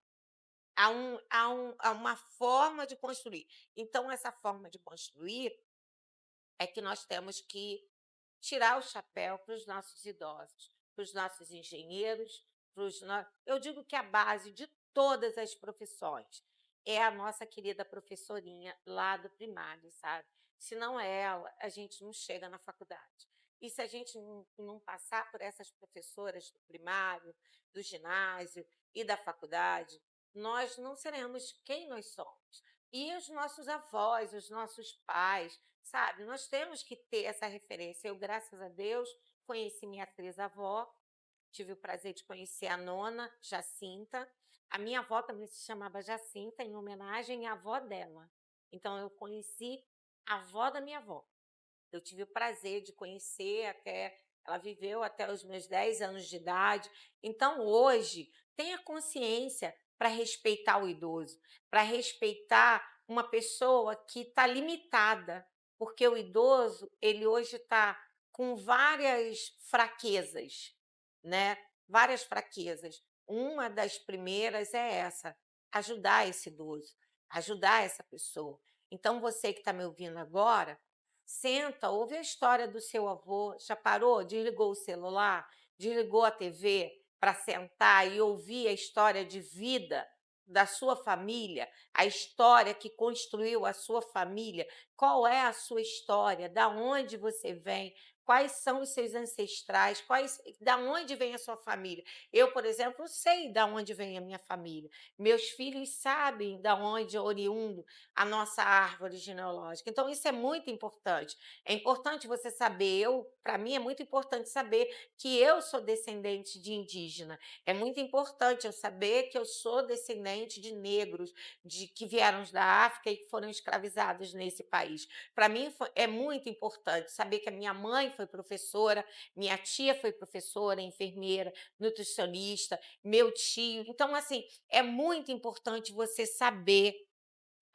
Há uma forma de construir. Então, essa forma de construir é que nós temos que tirar o chapéu para os nossos idosos, para os nossos engenheiros, eu digo que a base de todas as profissões é a nossa querida professorinha lá do primário, sabe? Se não é ela, a gente não chega na faculdade. E se a gente não passar por essas professoras do primário, do ginásio e da faculdade, nós não seremos quem nós somos. E os nossos avós, os nossos pais, sabe? Nós temos que ter essa referência. Eu, graças a Deus, conheci minha trisavó, tive o prazer de conhecer a nona, Jacinta. A minha avó também se chamava Jacinta, em homenagem à avó dela. Então, eu conheci a avó da minha avó. Eu tive o prazer de conhecer até ela viveu até os meus 10 anos de idade. Então, hoje, tenha consciência para respeitar o idoso, para respeitar uma pessoa que está limitada, porque o idoso, ele hoje está com várias fraquezas, né? Várias fraquezas. Uma das primeiras é essa: ajudar esse idoso, ajudar essa pessoa. Então, você que está me ouvindo agora, senta, ouve a história do seu avô. Já parou? Desligou o celular? Desligou a TV para sentar e ouvir a história de vida da sua família, a história que construiu a sua família? Qual é a sua história? Da onde você vem? Quais são os seus ancestrais? Da onde vem a sua família? Eu, por exemplo, sei da onde vem a minha família. Meus filhos sabem da onde é oriundo a nossa árvore genealógica. Então, isso é muito importante. É importante você saber, para mim, é muito importante saber que eu sou descendente de indígena. É muito importante eu saber que eu sou descendente de negros, que vieram da África e que foram escravizados nesse país. Para mim, é muito importante saber que a minha mãe foi professora, minha tia foi professora, enfermeira, nutricionista, meu tio. Então, assim, é muito importante você saber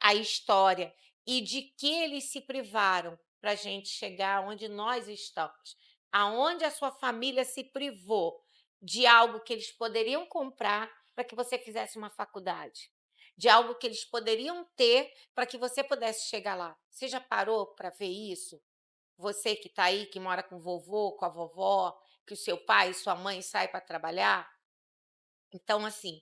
a história e de que eles se privaram para a gente chegar onde nós estamos. Aonde a sua família se privou de algo que eles poderiam comprar para que você fizesse uma faculdade, de algo que eles poderiam ter para que você pudesse chegar lá. Você já parou para ver isso? Você que está aí, que mora com o vovô, com a vovó, que o seu pai e sua mãe saem para trabalhar? Então, assim,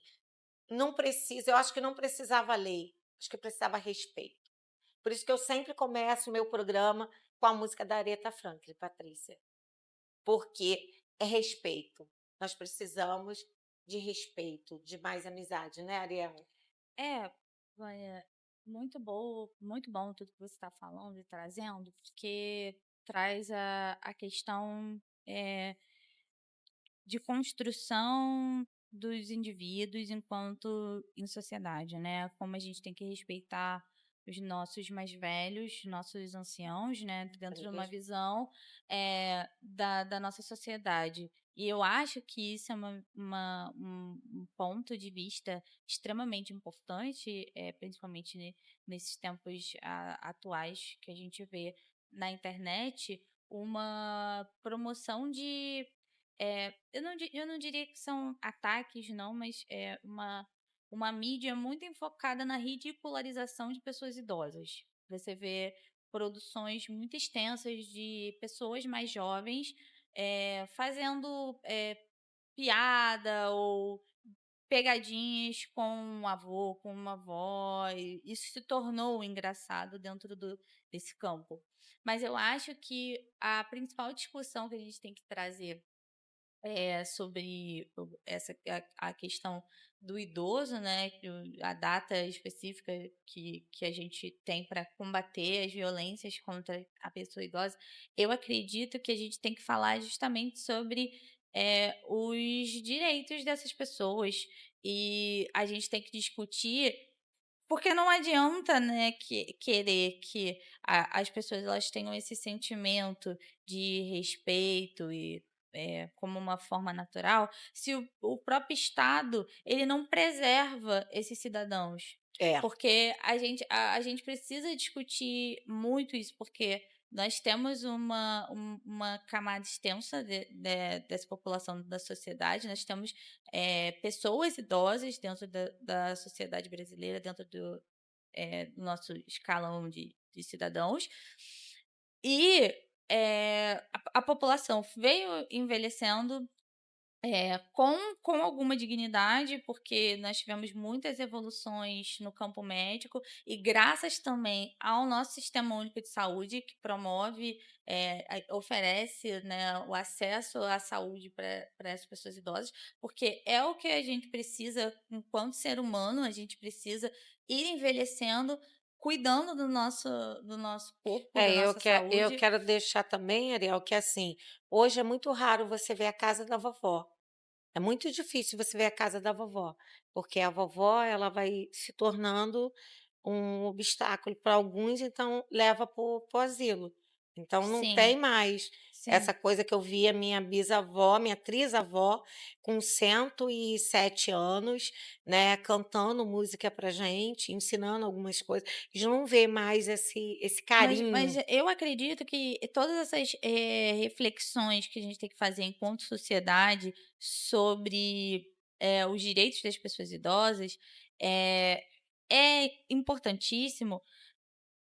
não precisa, eu acho que não precisava lei, acho que precisava respeito. Por isso que eu sempre começo o meu programa com a música da Aretha Franklin, Patrícia, porque é respeito. Nós precisamos de respeito, de mais amizade, né, Ariel? É, olha, muito bom tudo que você está falando e trazendo, porque traz a questão de construção dos indivíduos enquanto em sociedade, né? Como a gente tem que respeitar os nossos mais velhos, nossos anciãos, né? Dentro de uma visão da nossa sociedade. E eu acho que isso é um ponto de vista extremamente importante, principalmente nesses tempos atuais que a gente vê na internet, uma promoção de eu não diria que são ataques, não, mas é uma mídia muito enfocada na ridicularização de pessoas idosas. Você vê produções muito extensas de pessoas mais jovens fazendo piada ou pegadinhas com um avô, com uma avó, e isso se tornou engraçado dentro desse campo. Mas eu acho que a principal discussão que a gente tem que trazer sobre a questão do idoso, né, a data específica que a gente tem para combater as violências contra a pessoa idosa, eu acredito que a gente tem que falar justamente sobre os direitos dessas pessoas e a gente tem que discutir porque não adianta, né, querer que as pessoas elas tenham esse sentimento de respeito e como uma forma natural, se o próprio Estado ele não preserva esses cidadãos. É. Porque a gente precisa discutir muito isso, porque nós temos uma camada extensa dessa população da sociedade, nós temos pessoas idosas dentro da sociedade brasileira, dentro do nosso escalão de cidadãos, e a população veio envelhecendo com alguma dignidade, porque nós tivemos muitas evoluções no campo médico e graças também ao nosso Sistema Único de Saúde, que promove, oferece, né, o acesso à saúde para as pessoas idosas, porque é o que a gente precisa enquanto ser humano, a gente precisa ir envelhecendo, cuidando do nosso corpo, da nossa Eu saúde. quero deixar também, Ariel, que assim, hoje é muito raro você ver a casa da vovó. É muito difícil você ver a casa da vovó, porque a vovó ela vai se tornando um obstáculo para alguns, então leva para o asilo. Então não Sim. tem mais. Sim. Essa coisa que eu via minha bisavó, minha trisavó, com 107 anos, né, cantando música pra gente, ensinando algumas coisas. A gente não vê mais esse Mas carinho. eu acredito que todas essas, reflexões que a gente tem que fazer enquanto sociedade sobre, os direitos das pessoas idosas, eh, é importantíssimo,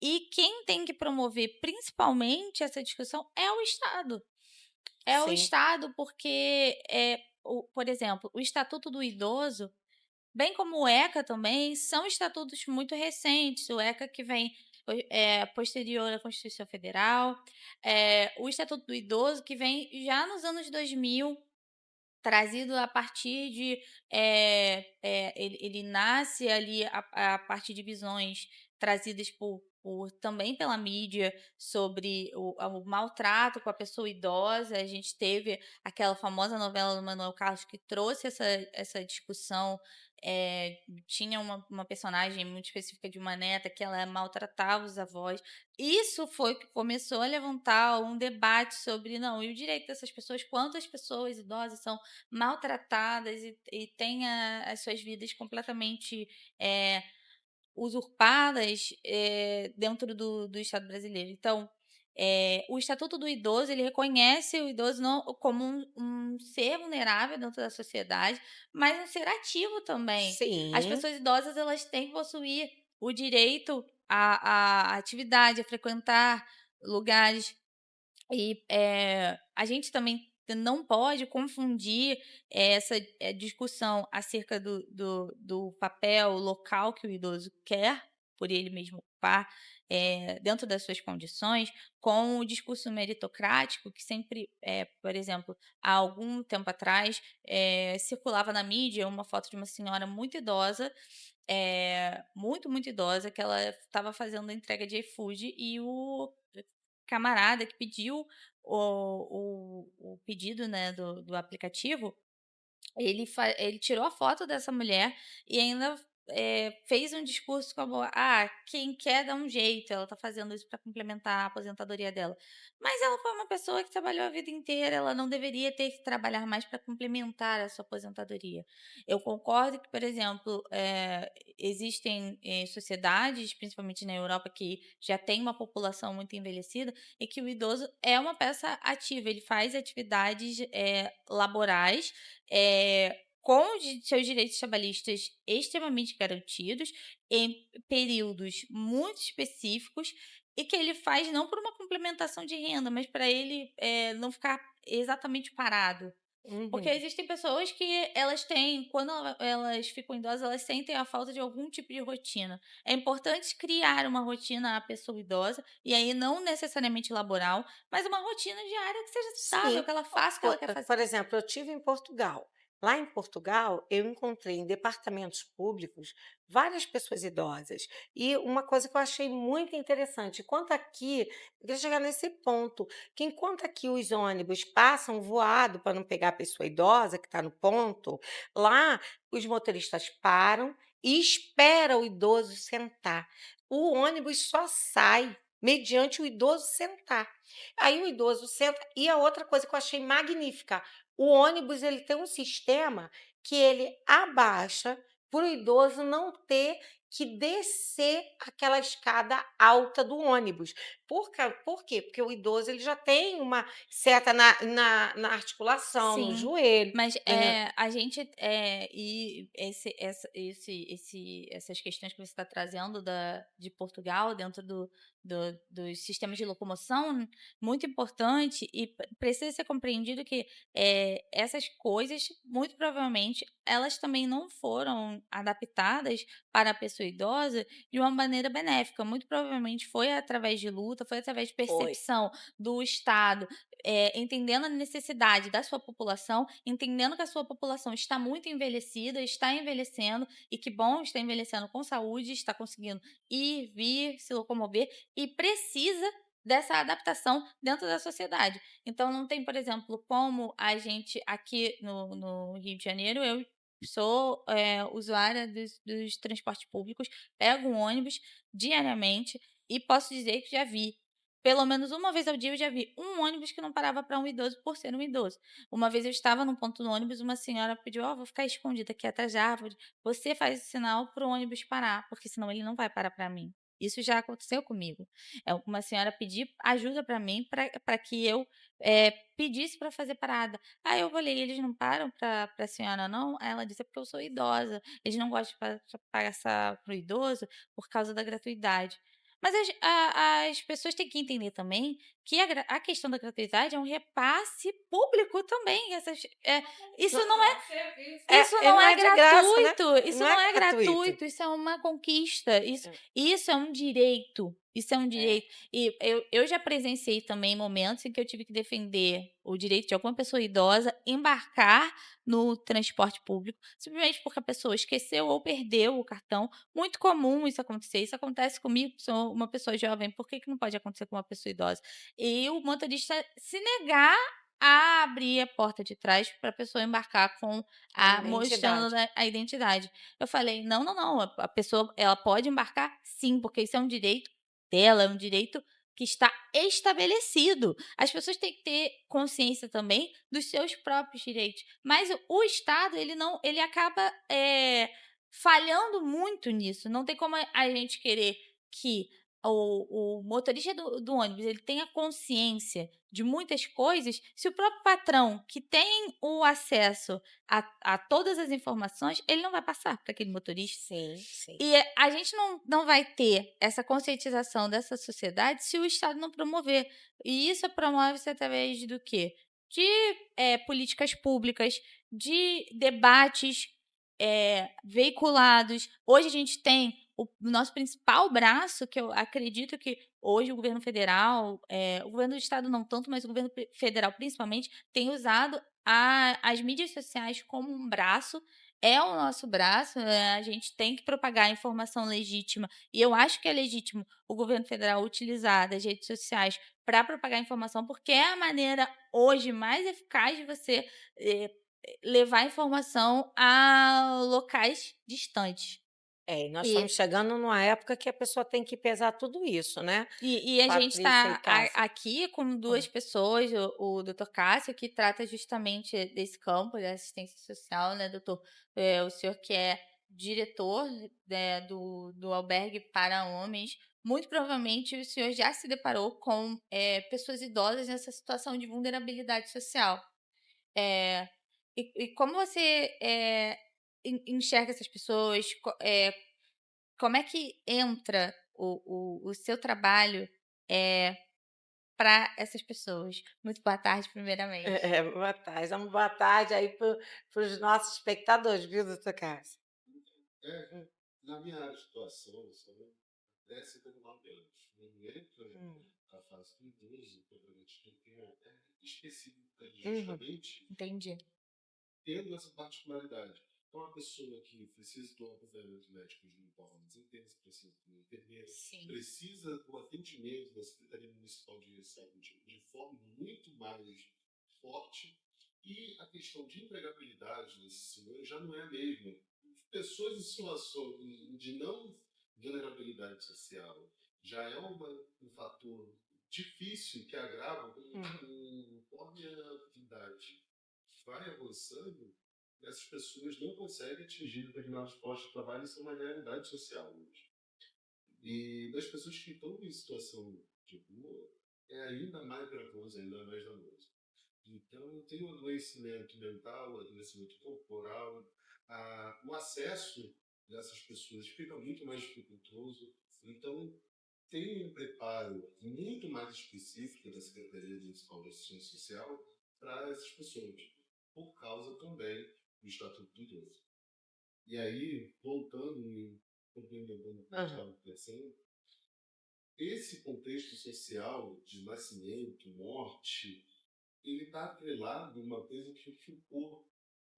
e quem tem que promover principalmente essa discussão é o Estado. É o Sim, Estado porque, por exemplo, o Estatuto do Idoso, bem como o ECA também, são estatutos muito recentes. O ECA que vem posterior à Constituição Federal, o Estatuto do Idoso que vem já nos anos 2000, trazido a partir de, ele nasce ali a partir de visões trazidas também pela mídia sobre o maltrato com a pessoa idosa. A gente teve aquela famosa novela do Manuel Carlos que trouxe essa discussão. Tinha uma personagem muito específica de uma neta que ela maltratava os avós. Isso foi que começou a levantar um debate sobre, não, e o direito dessas pessoas, quantas pessoas idosas são maltratadas e têm as suas vidas completamente, usurpadas, dentro do Estado brasileiro. Então, o Estatuto do Idoso, ele reconhece o idoso não como um ser vulnerável dentro da sociedade, mas um ser ativo também. As sim. pessoas idosas, elas têm que possuir o direito à atividade, a frequentar lugares. E, a gente também não pode confundir essa, discussão acerca do papel local que o idoso quer por ele mesmo ocupar, dentro das suas condições, com o discurso meritocrático que sempre, por exemplo, há algum tempo atrás, circulava na mídia uma foto de uma senhora muito idosa, muito, muito idosa, que ela estava fazendo a entrega de iFood e o camarada que pediu o pedido, né, do aplicativo, ele tirou a foto dessa mulher e ainda, fez um discurso como: "Ah, quem quer dá um jeito, ela tá fazendo isso para complementar a aposentadoria dela". Mas ela foi uma pessoa que trabalhou a vida inteira, ela não deveria ter que trabalhar mais para complementar a sua aposentadoria. Eu concordo que, por exemplo, existem, sociedades, principalmente na Europa, que já tem uma população muito envelhecida e que o idoso é uma peça ativa, ele faz atividades, laborais, com seus direitos trabalhistas extremamente garantidos, em períodos muito específicos, e que ele faz não por uma complementação de renda, mas para ele, não ficar exatamente parado. Porque Uhum. existem pessoas que elas têm, quando elas ficam idosas, elas sentem a falta de algum tipo de rotina. É importante criar uma rotina à pessoa idosa, e aí não necessariamente laboral, mas uma rotina diária que seja saudável, Sim. que ela faça o que ela quer fazer. Por exemplo, eu tive em Portugal. Lá em Portugal, eu encontrei em departamentos públicos várias pessoas idosas. E uma coisa que eu achei muito interessante, enquanto aqui, eu queria chegar nesse ponto, que enquanto aqui os ônibus passam voado para não pegar a pessoa idosa que está no ponto, lá os motoristas param e esperam o idoso sentar. O ônibus só sai mediante o idoso sentar. Aí o idoso senta e a outra coisa que eu achei magnífica, o ônibus ele tem um sistema que ele abaixa para o idoso não ter que descer aquela escada alta do ônibus. Por quê? Porque o idoso ele já tem uma certa na articulação, no Sim, joelho, mas, né. a gente, e essas questões que você está trazendo de Portugal dentro dos sistemas de locomoção, muito importante, e precisa ser compreendido que, essas coisas, muito provavelmente, elas também não foram adaptadas para a pessoa idosa de uma maneira benéfica. Muito provavelmente foi através de luta, foi através de Foi. percepção do Estado, entendendo a necessidade da sua população, entendendo que a sua população está muito envelhecida, está envelhecendo, e que bom, está envelhecendo com saúde, está conseguindo ir, vir, se locomover, e precisa dessa adaptação dentro da sociedade. Então não tem, por exemplo, como a gente aqui no Rio de Janeiro, eu sou, usuária dos transportes públicos, pego um ônibus diariamente e posso dizer que já vi pelo menos uma vez ao dia eu já vi um ônibus que não parava para um idoso por ser um idoso. Uma vez eu estava num ponto do ônibus, uma senhora pediu: "Ó, vou ficar escondida aqui atrás da árvore, você faz o sinal para o ônibus parar, porque senão ele não vai parar para mim". Isso já aconteceu comigo. Uma senhora pedir ajuda para mim, para que eu, pedisse para fazer parada. Aí eu falei: "Eles não param para a senhora não?" Aí ela disse: "É porque eu sou idosa, eles não gostam de passar para o idoso por causa da gratuidade". Mas as pessoas têm que entender também que a questão da gratuidade é um repasse público também, isso não é isso Não não é é de graça, né? gratuito, isso Não é não é gratuito. gratuito, isso é uma conquista, É. isso é um direito, isso é um É. direito. E eu já presenciei também momentos em que eu tive que defender o direito de alguma pessoa idosa embarcar no transporte público, simplesmente porque a pessoa esqueceu ou perdeu o cartão. Muito comum isso acontecer, isso acontece comigo, que sou uma pessoa jovem, por que que não pode acontecer com uma pessoa idosa? E o motorista se negar a abrir a porta de trás para a pessoa embarcar com A mostrando identidade. a identidade. Eu falei: "Não, não, não, a pessoa ela pode embarcar sim, porque isso é um direito dela, é um direito que está estabelecido". As pessoas têm que ter consciência também dos seus próprios direitos, mas o Estado ele acaba, falhando muito nisso, não tem como a gente querer que o motorista do ônibus ele tenha consciência de muitas coisas, se o próprio patrão, que tem o acesso a todas as informações, ele não vai passar para aquele motorista. Sim, sim. E a gente não vai ter essa conscientização dessa sociedade se o Estado não promover. E isso promove-se através do quê? De, políticas públicas, de debates, veiculados. Hoje a gente tem o nosso principal braço, que eu acredito que hoje o governo federal, o governo do estado não tanto, mas o governo federal principalmente, tem usado as mídias sociais como um braço, é o nosso braço, a gente tem que propagar a informação legítima, e eu acho que é legítimo o governo federal utilizar das redes sociais para propagar a informação, porque é a maneira hoje mais eficaz de você eh, levar informação a locais distantes. E nós E estamos chegando numa época que a pessoa tem que pesar tudo isso, né, a gente Patrícia e está Cássia? aqui com duas pessoas, o doutor Cássio, que trata justamente desse campo da assistência social, né, doutor? O senhor que é diretor, né, do albergue para homens, muito provavelmente o senhor já se deparou com, pessoas idosas nessa situação de vulnerabilidade social. Eh, e como você, enxerga essas pessoas? Como é que entra o seu trabalho, para essas pessoas? Muito boa tarde, primeiramente. Boa tarde. Uma boa tarde aí para os nossos espectadores, viu, doutor Cássio? É, na minha situação, eu sou 59 anos. Não entra Hum. a fase do idoso, propriamente dito, é específica Uhum. justamente Entendi. tendo essa particularidade. Então, uma pessoa que precisa do acompanhamento médico de informes intensos, precisa de um enfermeiro, Sim. precisa do atendimento da Secretaria Municipal de Saúde de forma muito mais forte, e a questão de empregabilidade desses senhores já não é a mesma. Pessoas em situação de não vulnerabilidade social já é um fator difícil que agrava conforme a atividade vai avançando, essas pessoas não conseguem atingir determinados postos de trabalho. Isso é uma realidade social hoje. E das pessoas que estão em situação de rua, é ainda mais gravoso, ainda mais danoso. Então, tem o adoecimento mental, o adoecimento corporal, o acesso dessas pessoas fica muito mais dificultoso. Então, tem um preparo muito mais específico da Secretaria Municipal de Assistência Social para essas pessoas, por causa também do Estatuto do Idoso. E aí, voltando e complementando o que a gente estava pensando, esse contexto social de nascimento, morte, ele está atrelado a uma coisa que o Foucault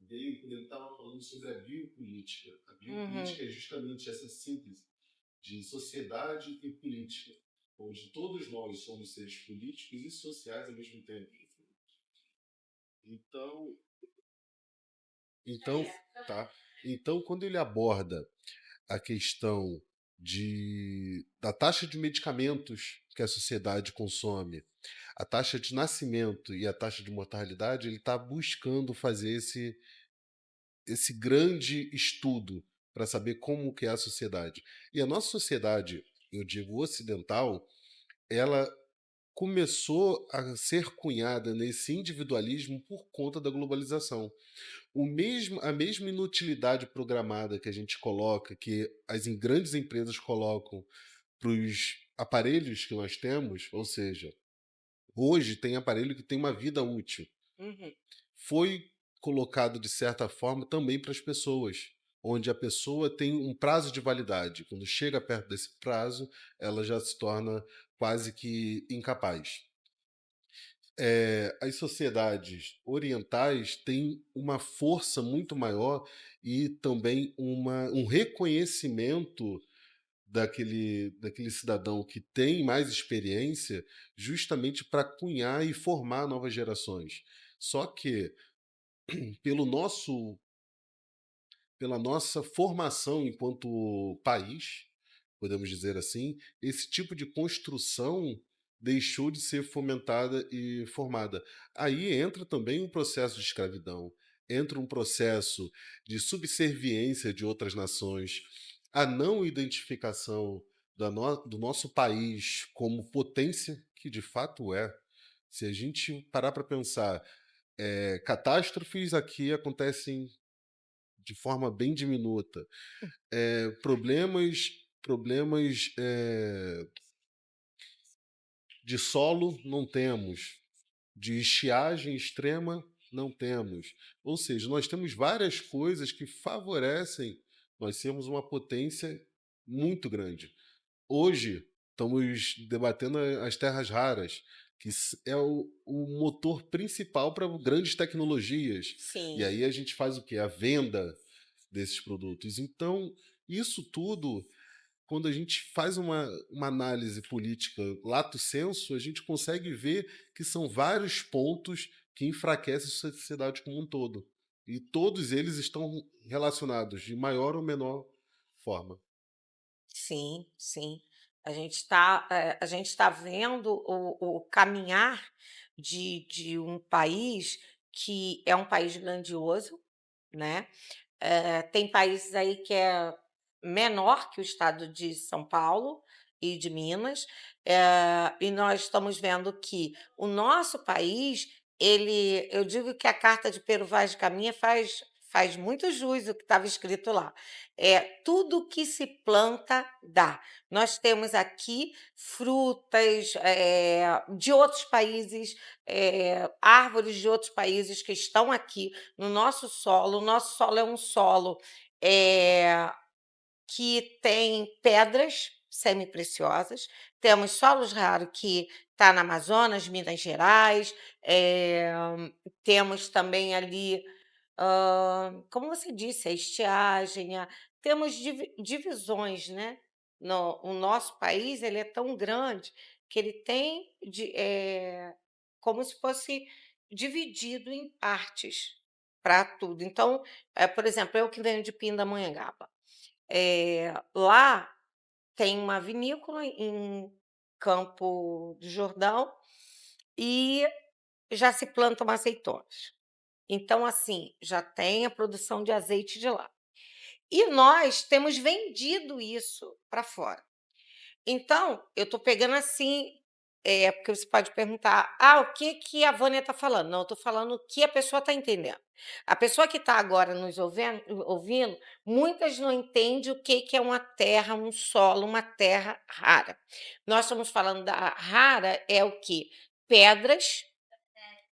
veio quando ele estava falando sobre a biopolítica. A biopolítica é justamente essa síntese de sociedade e política, onde todos nós somos seres políticos e sociais ao mesmo tempo. Então, tá. Então, quando ele aborda a questão da taxa de medicamentos que a sociedade consome, a taxa de nascimento e a taxa de mortalidade, ele está buscando fazer esse grande estudo para saber como que é a sociedade. E a nossa sociedade, eu digo ocidental, ela começou a ser cunhada nesse individualismo por conta da globalização. A mesma inutilidade programada que a gente coloca, que grandes empresas colocam para os aparelhos que nós temos, ou seja, hoje tem aparelho que tem uma vida útil, Uhum. foi colocado de certa forma também para as pessoas, onde a pessoa tem um prazo de validade. Quando chega perto desse prazo, ela já se torna quase que incapaz. As sociedades orientais têm uma força muito maior e também um reconhecimento daquele cidadão que tem mais experiência, justamente para cunhar e formar novas gerações. Só que, pelo nosso pela nossa formação enquanto país, podemos dizer assim, esse tipo de construção deixou de ser fomentada e formada. Aí entra também um processo de escravidão, entra um processo de subserviência de outras nações, a não identificação do nosso país como potência, que de fato é. Se a gente parar para pensar, catástrofes aqui acontecem de forma bem diminuta. Problemas de solo não temos, de estiagem extrema não temos. Ou seja, nós temos várias coisas que favorecem nós sermos uma potência muito grande. Hoje, estamos debatendo as terras raras, que é o motor principal para grandes tecnologias. E Sim. aí a gente faz o quê? A venda desses produtos. Então, isso tudo, quando a gente faz uma análise política lato sensu, a gente consegue ver que são vários pontos que enfraquecem a sociedade como um todo. E todos eles estão relacionados de maior ou menor forma. Sim, sim. A gente está vendo o caminhar de um país que é um país grandioso, né? Tem países aí que é menor que o estado de São Paulo e de Minas, e nós estamos vendo que o nosso país, eu digo que a carta de Pero Vaz de Caminha faz muito jus o que estava escrito lá. Tudo que se planta dá. Nós temos aqui frutas de outros países, árvores de outros países que estão aqui no nosso solo. O nosso solo é um solo que tem pedras semi-preciosas, temos solos raros que está na Amazonas, Minas Gerais, temos também ali, como você disse, a estiagem, temos divisões, né? O nosso país ele é tão grande que ele tem como se fosse dividido em partes para tudo. Então, por exemplo, eu que venho de Pindamonhangaba, lá tem uma vinícola em Campo do Jordão e já se plantam azeitonas. Então, assim, já tem a produção de azeite de lá. E nós temos vendido isso para fora. Então, eu estou pegando assim, porque você pode perguntar: o que que a Vânia está falando? Não, eu estou falando o que a pessoa está entendendo. A pessoa que está agora nos ouvindo, muitas não entendem o que que é uma terra, um solo, uma terra rara. Nós estamos falando da rara é o quê? Pedras,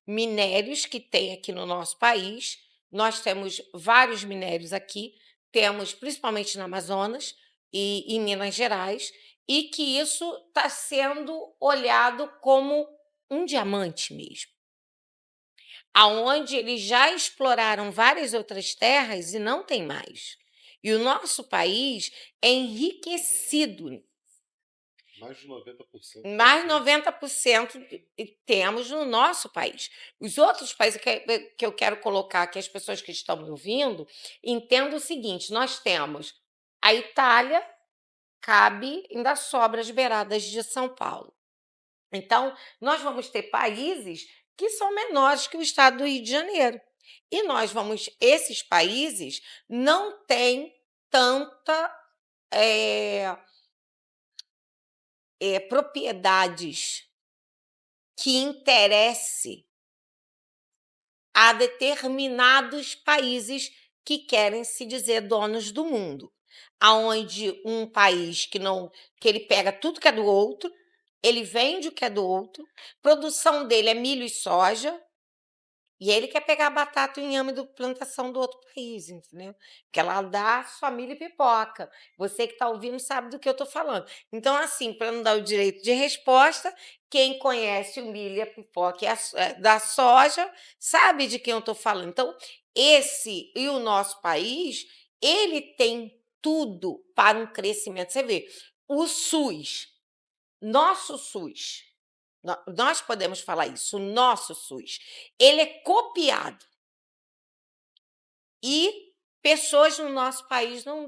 minérios que tem aqui no nosso país. Nós temos vários minérios aqui, temos principalmente no Amazonas e em Minas Gerais, e que isso está sendo olhado como um diamante mesmo, aonde eles já exploraram várias outras terras e não tem mais. E o nosso país é enriquecido. Mais de 90%. Mais 90% temos no nosso país. Os outros países que eu quero colocar, que as pessoas que estão me ouvindo entendam o seguinte: nós temos a Itália, cabe, ainda sobra as beiradas de São Paulo. Então, nós vamos ter países que são menores que o estado do Rio de Janeiro. E esses países não têm tanta propriedades que interesse a determinados países que querem se dizer donos do mundo, aonde um país que ele pega tudo que é do outro, ele vende o que é do outro, produção dele é milho e soja, e ele quer pegar a batata e o inhame da plantação do outro país, entendeu? Porque lá dá só milho e pipoca. Você que está ouvindo sabe do que eu estou falando. Então, assim, para não dar o direito de resposta, quem conhece o milho e a pipoca da soja sabe de quem eu estou falando. Então, esse e o nosso país, ele tem tudo para um crescimento. Você vê, o SUS, nosso SUS, nós podemos falar isso, o nosso SUS, ele é copiado. E pessoas no nosso país não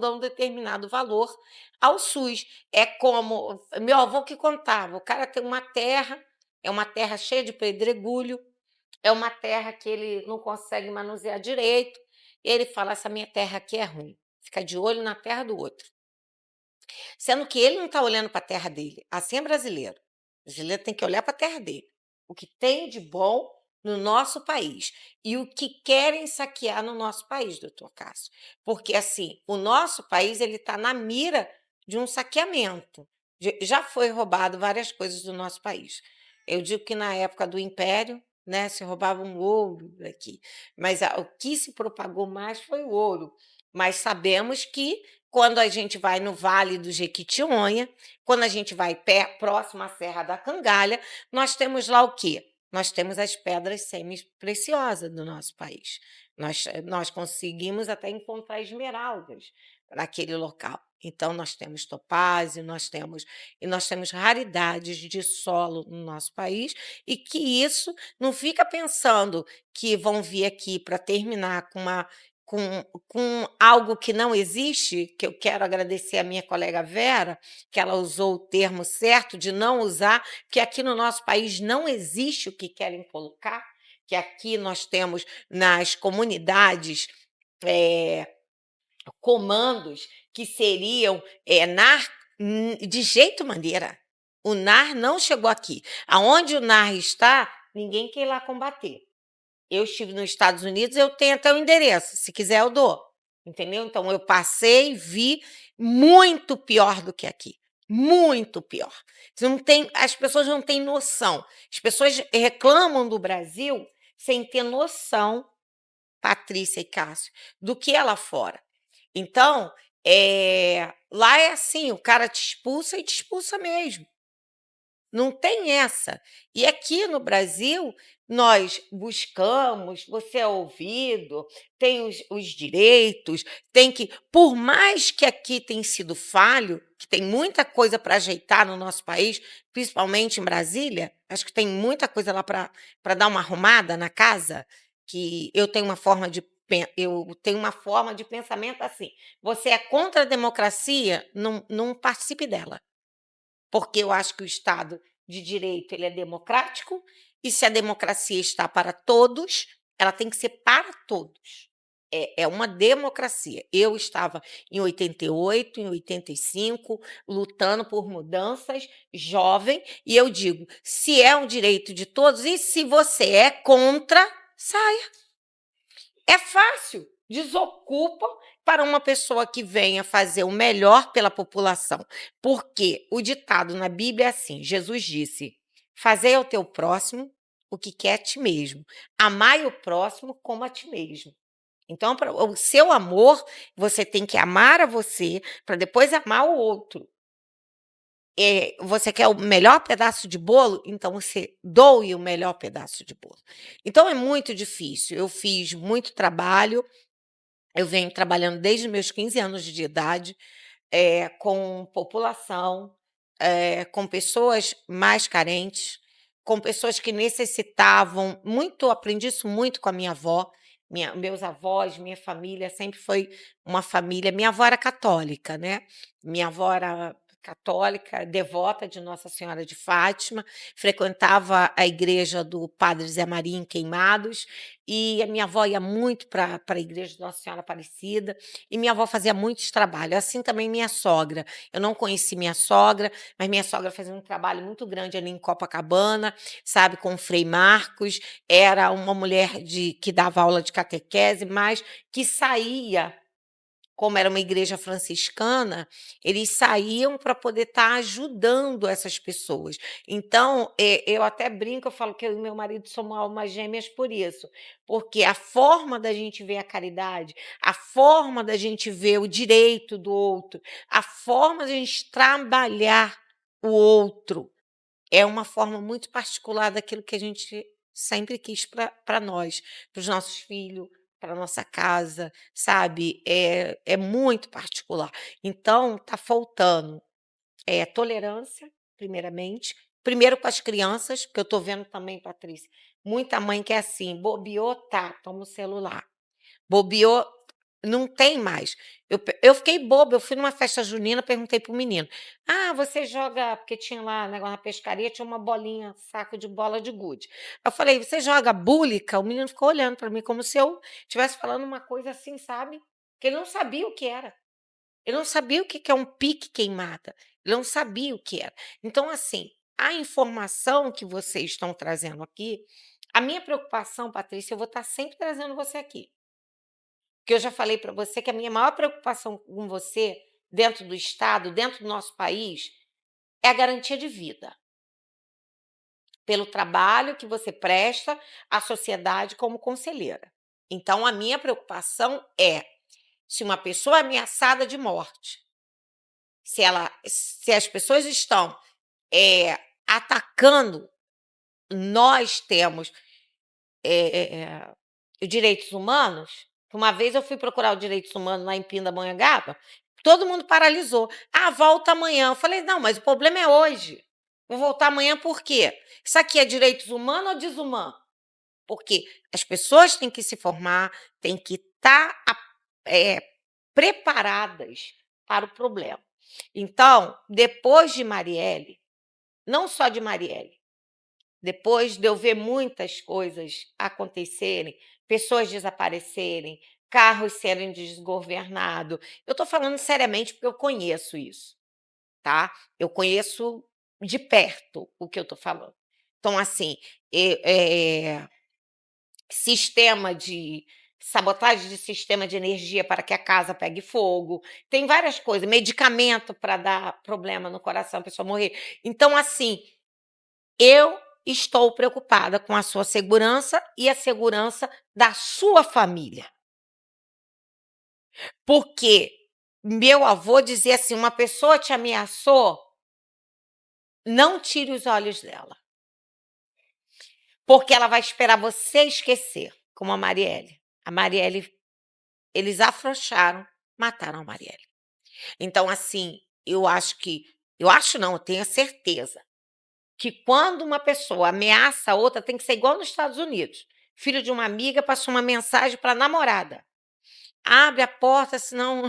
dão determinado valor ao SUS. É como meu avô que contava, o cara tem uma terra, é uma terra cheia de pedregulho, é uma terra que ele não consegue manusear direito, e ele fala, essa minha terra aqui é ruim, fica de olho na terra do outro. Sendo que ele não está olhando para a terra dele. Assim é brasileiro. O brasileiro tem que olhar para a terra dele. O que tem de bom no nosso país. E o que querem saquear no nosso país, doutor Cássio. Porque, assim, o nosso país está na mira de um saqueamento. Já foi roubado várias coisas do nosso país. Eu digo que na época do Império, né, se roubava um ouro daqui. Mas o que se propagou mais foi o ouro. Mas sabemos que quando a gente vai no Vale do Jequitinhonha, quando a gente vai próximo à Serra da Cangalha, nós temos lá o quê? Nós temos as pedras semi-preciosas do nosso país. Nós conseguimos até encontrar esmeraldas naquele local. Então, nós temos topázio, nós temos raridades de solo no nosso país, e que isso não fica pensando que vão vir aqui para terminar com algo que não existe, que eu quero agradecer a minha colega Vera, que ela usou o termo certo de não usar, que aqui no nosso país não existe o que querem colocar, que aqui nós temos nas comunidades comandos que seriam NAR, de jeito maneira. O NAR não chegou aqui. Aonde o NAR está, ninguém quer ir lá combater. Eu estive nos Estados Unidos, eu tenho até o endereço, se quiser eu dou, entendeu? Então, eu passei, vi muito pior do que aqui, muito pior. As pessoas não têm noção. As pessoas reclamam do Brasil sem ter noção, Patrícia e Cássio, do que é lá fora. Então, lá é assim, o cara te expulsa e te expulsa mesmo. Não tem essa. E aqui no Brasil, nós buscamos, você é ouvido, tem os direitos, por mais que aqui tenha sido falho, que tem muita coisa para ajeitar no nosso país, principalmente em Brasília, acho que tem muita coisa lá para dar uma arrumada na casa, que eu tenho uma forma de pensamento assim, você é contra a democracia, não participe dela. Porque eu acho que o Estado de Direito ele é democrático, e se a democracia está para todos, ela tem que ser para todos. É uma democracia. Eu estava em 88, em 85, lutando por mudanças, jovem, e eu digo, se é um direito de todos, e se você é contra, saia. É fácil, desocupa para uma pessoa que venha fazer o melhor pela população. Porque o ditado na Bíblia é assim, Jesus disse, fazei ao teu próximo o que quer a ti mesmo. Amai o próximo como a ti mesmo. Então, o seu amor, você tem que amar a você para depois amar o outro. Você quer o melhor pedaço de bolo? Então, você doe o melhor pedaço de bolo. Então, é muito difícil. Eu fiz muito trabalho, eu venho trabalhando desde meus 15 anos de idade, com população, com pessoas mais carentes, com pessoas que necessitavam muito. Aprendi isso muito com a minha avó. Meus avós, minha família sempre foi uma família. Minha avó era católica, né? Minha avó era católica, devota de Nossa Senhora de Fátima, frequentava a igreja do Padre Zé Maria em Queimados, e a minha avó ia muito para a igreja de Nossa Senhora Aparecida, e minha avó fazia muitos trabalhos, assim também minha sogra. Eu não conheci minha sogra, mas minha sogra fazia um trabalho muito grande ali em Copacabana, sabe, com o Frei Marcos. Era uma mulher que dava aula de catequese, mas que saía, como era uma igreja franciscana, eles saíam para poder estar ajudando essas pessoas. Então, eu até brinco, eu falo que eu e meu marido somos almas gêmeas por isso, porque a forma da gente ver a caridade, a forma da gente ver o direito do outro, a forma da gente trabalhar o outro, é uma forma muito particular daquilo que a gente sempre quis para nós, para os nossos filhos, para nossa casa, sabe? É muito particular. Então, está faltando tolerância, primeiramente. Primeiro com as crianças, porque eu estou vendo também, Patrícia, muita mãe que é assim, bobeou, tá, toma o celular. Bobeou, não tem mais. Eu fiquei boba, eu fui numa festa junina, perguntei para o menino: "Ah, você joga", porque tinha lá negócio na pescaria, tinha uma bolinha, saco de bola de gude. Eu falei: "Você joga búlica?" O menino ficou olhando para mim como se eu estivesse falando uma coisa assim, sabe, que ele não sabia o que era. Ele não sabia o que que é um pique queimada, ele não sabia o que era. Então, assim, a informação que vocês estão trazendo aqui, a minha preocupação, Patrícia, eu vou estar sempre trazendo você aqui. Porque eu já falei para você que a minha maior preocupação com você, dentro do Estado, dentro do nosso país, é a garantia de vida. Pelo trabalho que você presta à sociedade como conselheira. Então, a minha preocupação é se uma pessoa é ameaçada de morte, se as pessoas estão atacando, nós temos direitos humanos. Uma vez eu fui procurar os direitos humanos lá em Pindamonhangaba, todo mundo paralisou. "Ah, volta amanhã." Eu falei: "Não, mas o problema é hoje. Vou voltar amanhã por quê? Isso aqui é direitos humanos ou desumano?" Porque as pessoas têm que se formar, têm que estar preparadas para o problema. Então, depois de Marielle, não só de Marielle, depois de eu ver muitas coisas acontecerem, pessoas desaparecerem, carros serem desgovernados, eu estou falando seriamente porque eu conheço isso, tá? Eu conheço de perto o que eu estou falando. Então, assim, sistema de sabotagem de sistema de energia para que a casa pegue fogo, tem várias coisas, medicamento para dar problema no coração, a pessoa morrer. Então, assim, eu estou preocupada com a sua segurança e a segurança da sua família. Porque meu avô dizia assim: uma pessoa te ameaçou, não tire os olhos dela. Porque ela vai esperar você esquecer, como a Marielle. A Marielle, eles afrouxaram, mataram a Marielle. Então, assim, eu acho não, eu tenho a certeza que quando uma pessoa ameaça a outra, tem que ser igual nos Estados Unidos. Filho de uma amiga passou uma mensagem para a namorada: "Abre a porta, senão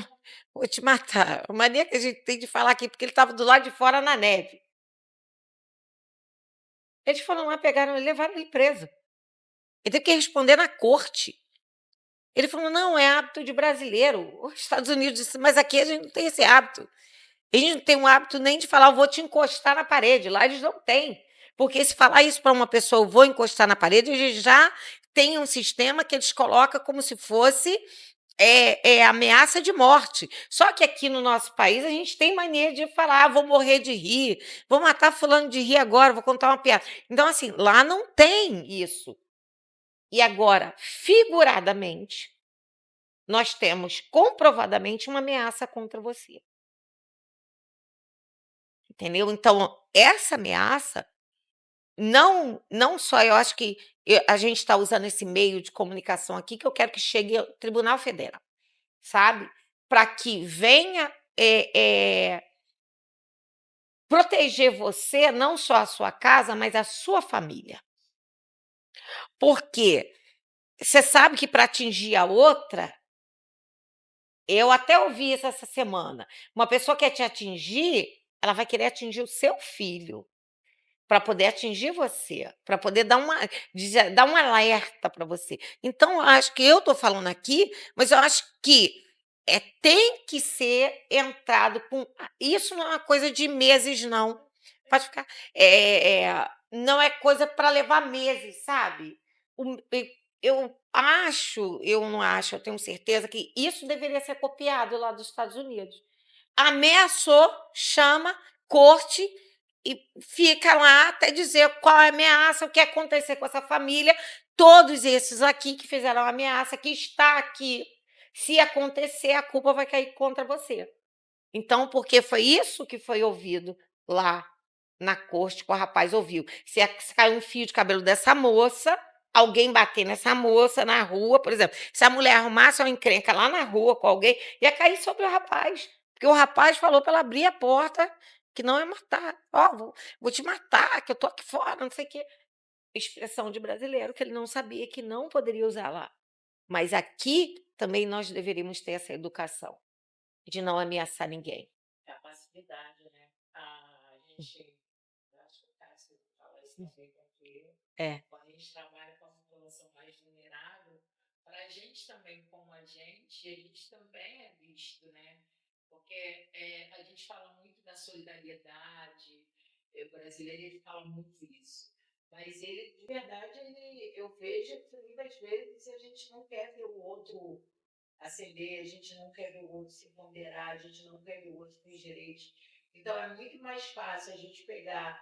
vou te matar." A mania que a gente tem de falar aqui, porque ele estava do lado de fora na neve. Eles foram lá, pegaram ele, levaram ele preso. Ele teve que responder na corte. Ele falou: "Não, é hábito de brasileiro." Os Estados Unidos disse: "Mas aqui a gente não tem esse hábito. A gente não tem um hábito nem de falar: 'Eu vou te encostar na parede.'" Lá eles não têm. Porque se falar isso para uma pessoa: "Eu vou encostar na parede", eles já têm um sistema que eles colocam como se fosse ameaça de morte. Só que aqui no nosso país a gente tem mania de falar: "Ah, vou morrer de rir, vou matar fulano de rir agora, vou contar uma piada." Então, assim, lá não tem isso. E agora, figuradamente, nós temos comprovadamente uma ameaça contra você. Entendeu? Então, essa ameaça não só, eu acho que a gente está usando esse meio de comunicação aqui, que eu quero que chegue ao Tribunal Federal, sabe? Para que venha proteger você, não só a sua casa, mas a sua família. Por quê? você sabe que para atingir a outra, eu até ouvi isso essa semana, uma pessoa quer te atingir, ela vai querer atingir o seu filho, para poder atingir você, para poder dar um alerta para você. Então eu acho que eu estou falando aqui, mas eu acho que, tem que ser entrado com isso não é uma coisa de meses não, pode ficar não é coisa para levar meses, sabe. O eu não acho, eu tenho certeza que isso deveria ser copiado lá dos Estados Unidos. Ameaçou, chama, corte e fica lá até dizer qual é a ameaça, o que acontecer com essa família. Todos esses aqui que fizeram a ameaça, que está aqui, se acontecer, a culpa vai cair contra você. Então, porque foi isso que foi ouvido lá na corte que o rapaz ouviu. Se caiu um fio de cabelo dessa moça, alguém bater nessa moça na rua, por exemplo, se a mulher arrumasse uma encrenca lá na rua com alguém, ia cair sobre o rapaz, porque o rapaz falou para ela abrir a porta, que não ia matar. "Ó, vou te matar, que eu tô aqui fora", não sei o quê. Expressão de brasileiro que ele não sabia que não poderia usar lá. Mas aqui também nós deveríamos ter essa educação, de não ameaçar ninguém. É a passividade, né? A gente, eu acho que o Cássio fala isso também porque É. quando a gente trabalha com a população mais vulnerável, para a gente também, como a gente também é visto, né? Porque a gente fala muito da solidariedade, o brasileiro ele fala muito isso. Mas ele, de verdade, eu vejo que muitas vezes a gente não quer ver o outro acender, a gente não quer ver o outro se ponderar, a gente não quer ver o outro com os direitos. Então é muito mais fácil a gente pegar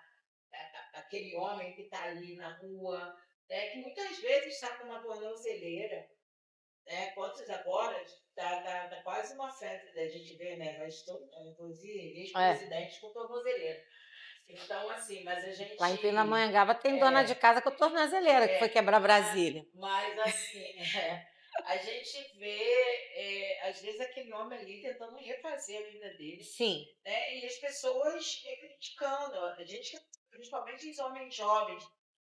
aquele homem que está ali na rua, né, que muitas vezes está com uma tornozeleira, né? Quantos agora tá quase uma festa da gente ver, né? Mas inclusive ex-presidente com tornozeleira. Então, assim, mas a gente. Lá em Pindamonhangaba tem dona de casa com tornozeleira, que foi quebrar Brasília. Mas assim, a gente vê, às vezes, aquele homem ali tentando refazer a vida dele, Sim. né? E as pessoas criticando, a gente, principalmente os homens jovens,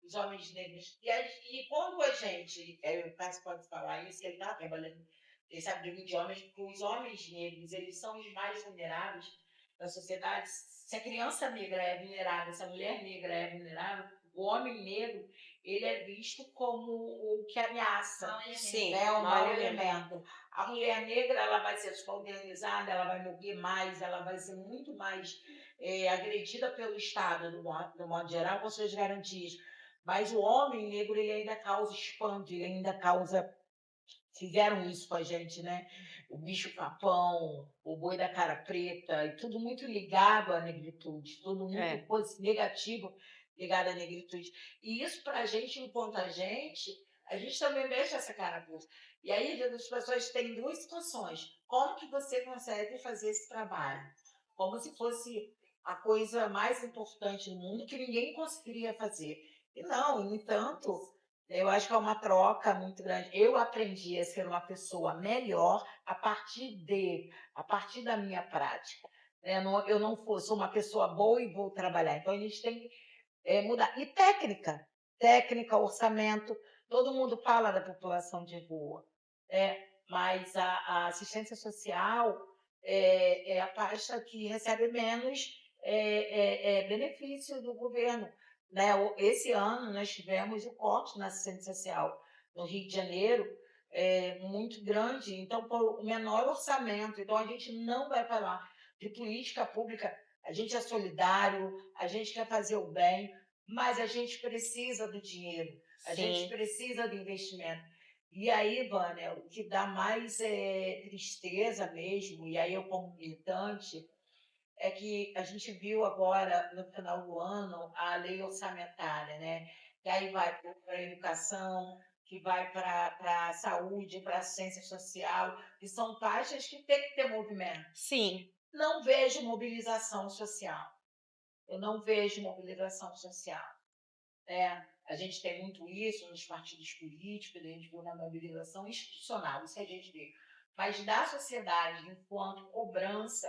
os homens negros. E quando a gente, o Cássio pode falar isso, ele está trabalhando, ele sabe de muito de homens, porque os homens negros, eles são os mais vulneráveis da sociedade. Se a criança negra é vulnerável, se a mulher negra é vulnerável, o homem negro, ele é visto como o que ameaça, Sim, né? O mau mau elemento. elemento. A mulher negra, ela vai ser subalternizada, ela vai morrer mais, ela vai ser muito mais agredida pelo Estado, no modo geral, com suas garantias. Mas o homem negro, ele ainda causa espanto, ele ainda causa. Fizeram isso com a gente, né? O bicho-papão, o boi da cara preta, e tudo muito ligado à negritude, tudo muito negativo ligado à negritude. E isso, para a gente, enquanto a gente também mexe essa carapuça. E aí, às vezes, as pessoas têm duas situações. Como que você consegue fazer esse trabalho? Como se fosse a coisa mais importante do mundo que ninguém conseguiria fazer. E não, no entanto, eu acho que é uma troca muito grande. Eu aprendi a ser uma pessoa melhor a partir da minha prática. Eu não sou uma pessoa boa e vou trabalhar. Então, a gente tem que mudar. E técnica, orçamento. Todo mundo fala da população de rua, mas a assistência social é a pasta que recebe menos benefício do governo, né? Esse ano nós tivemos o corte na assistência social no Rio de Janeiro, muito grande, então por o menor orçamento. Então a gente não vai falar de política pública, a gente é solidário, a gente quer fazer o bem, mas a gente precisa do dinheiro, a gente precisa do investimento. E aí, Vânia, o que dá mais tristeza mesmo, e aí eu como militante, é que a gente viu agora, no final do ano, a lei orçamentária, né? Que aí vai para a educação, que vai para a saúde, para a assistência social, que são taxas que tem que ter movimento. Sim. Não vejo mobilização social. Eu não vejo mobilização social. A gente tem muito isso nos partidos políticos, a gente viu na mobilização institucional, isso a gente vê. Mas da sociedade, enquanto cobrança,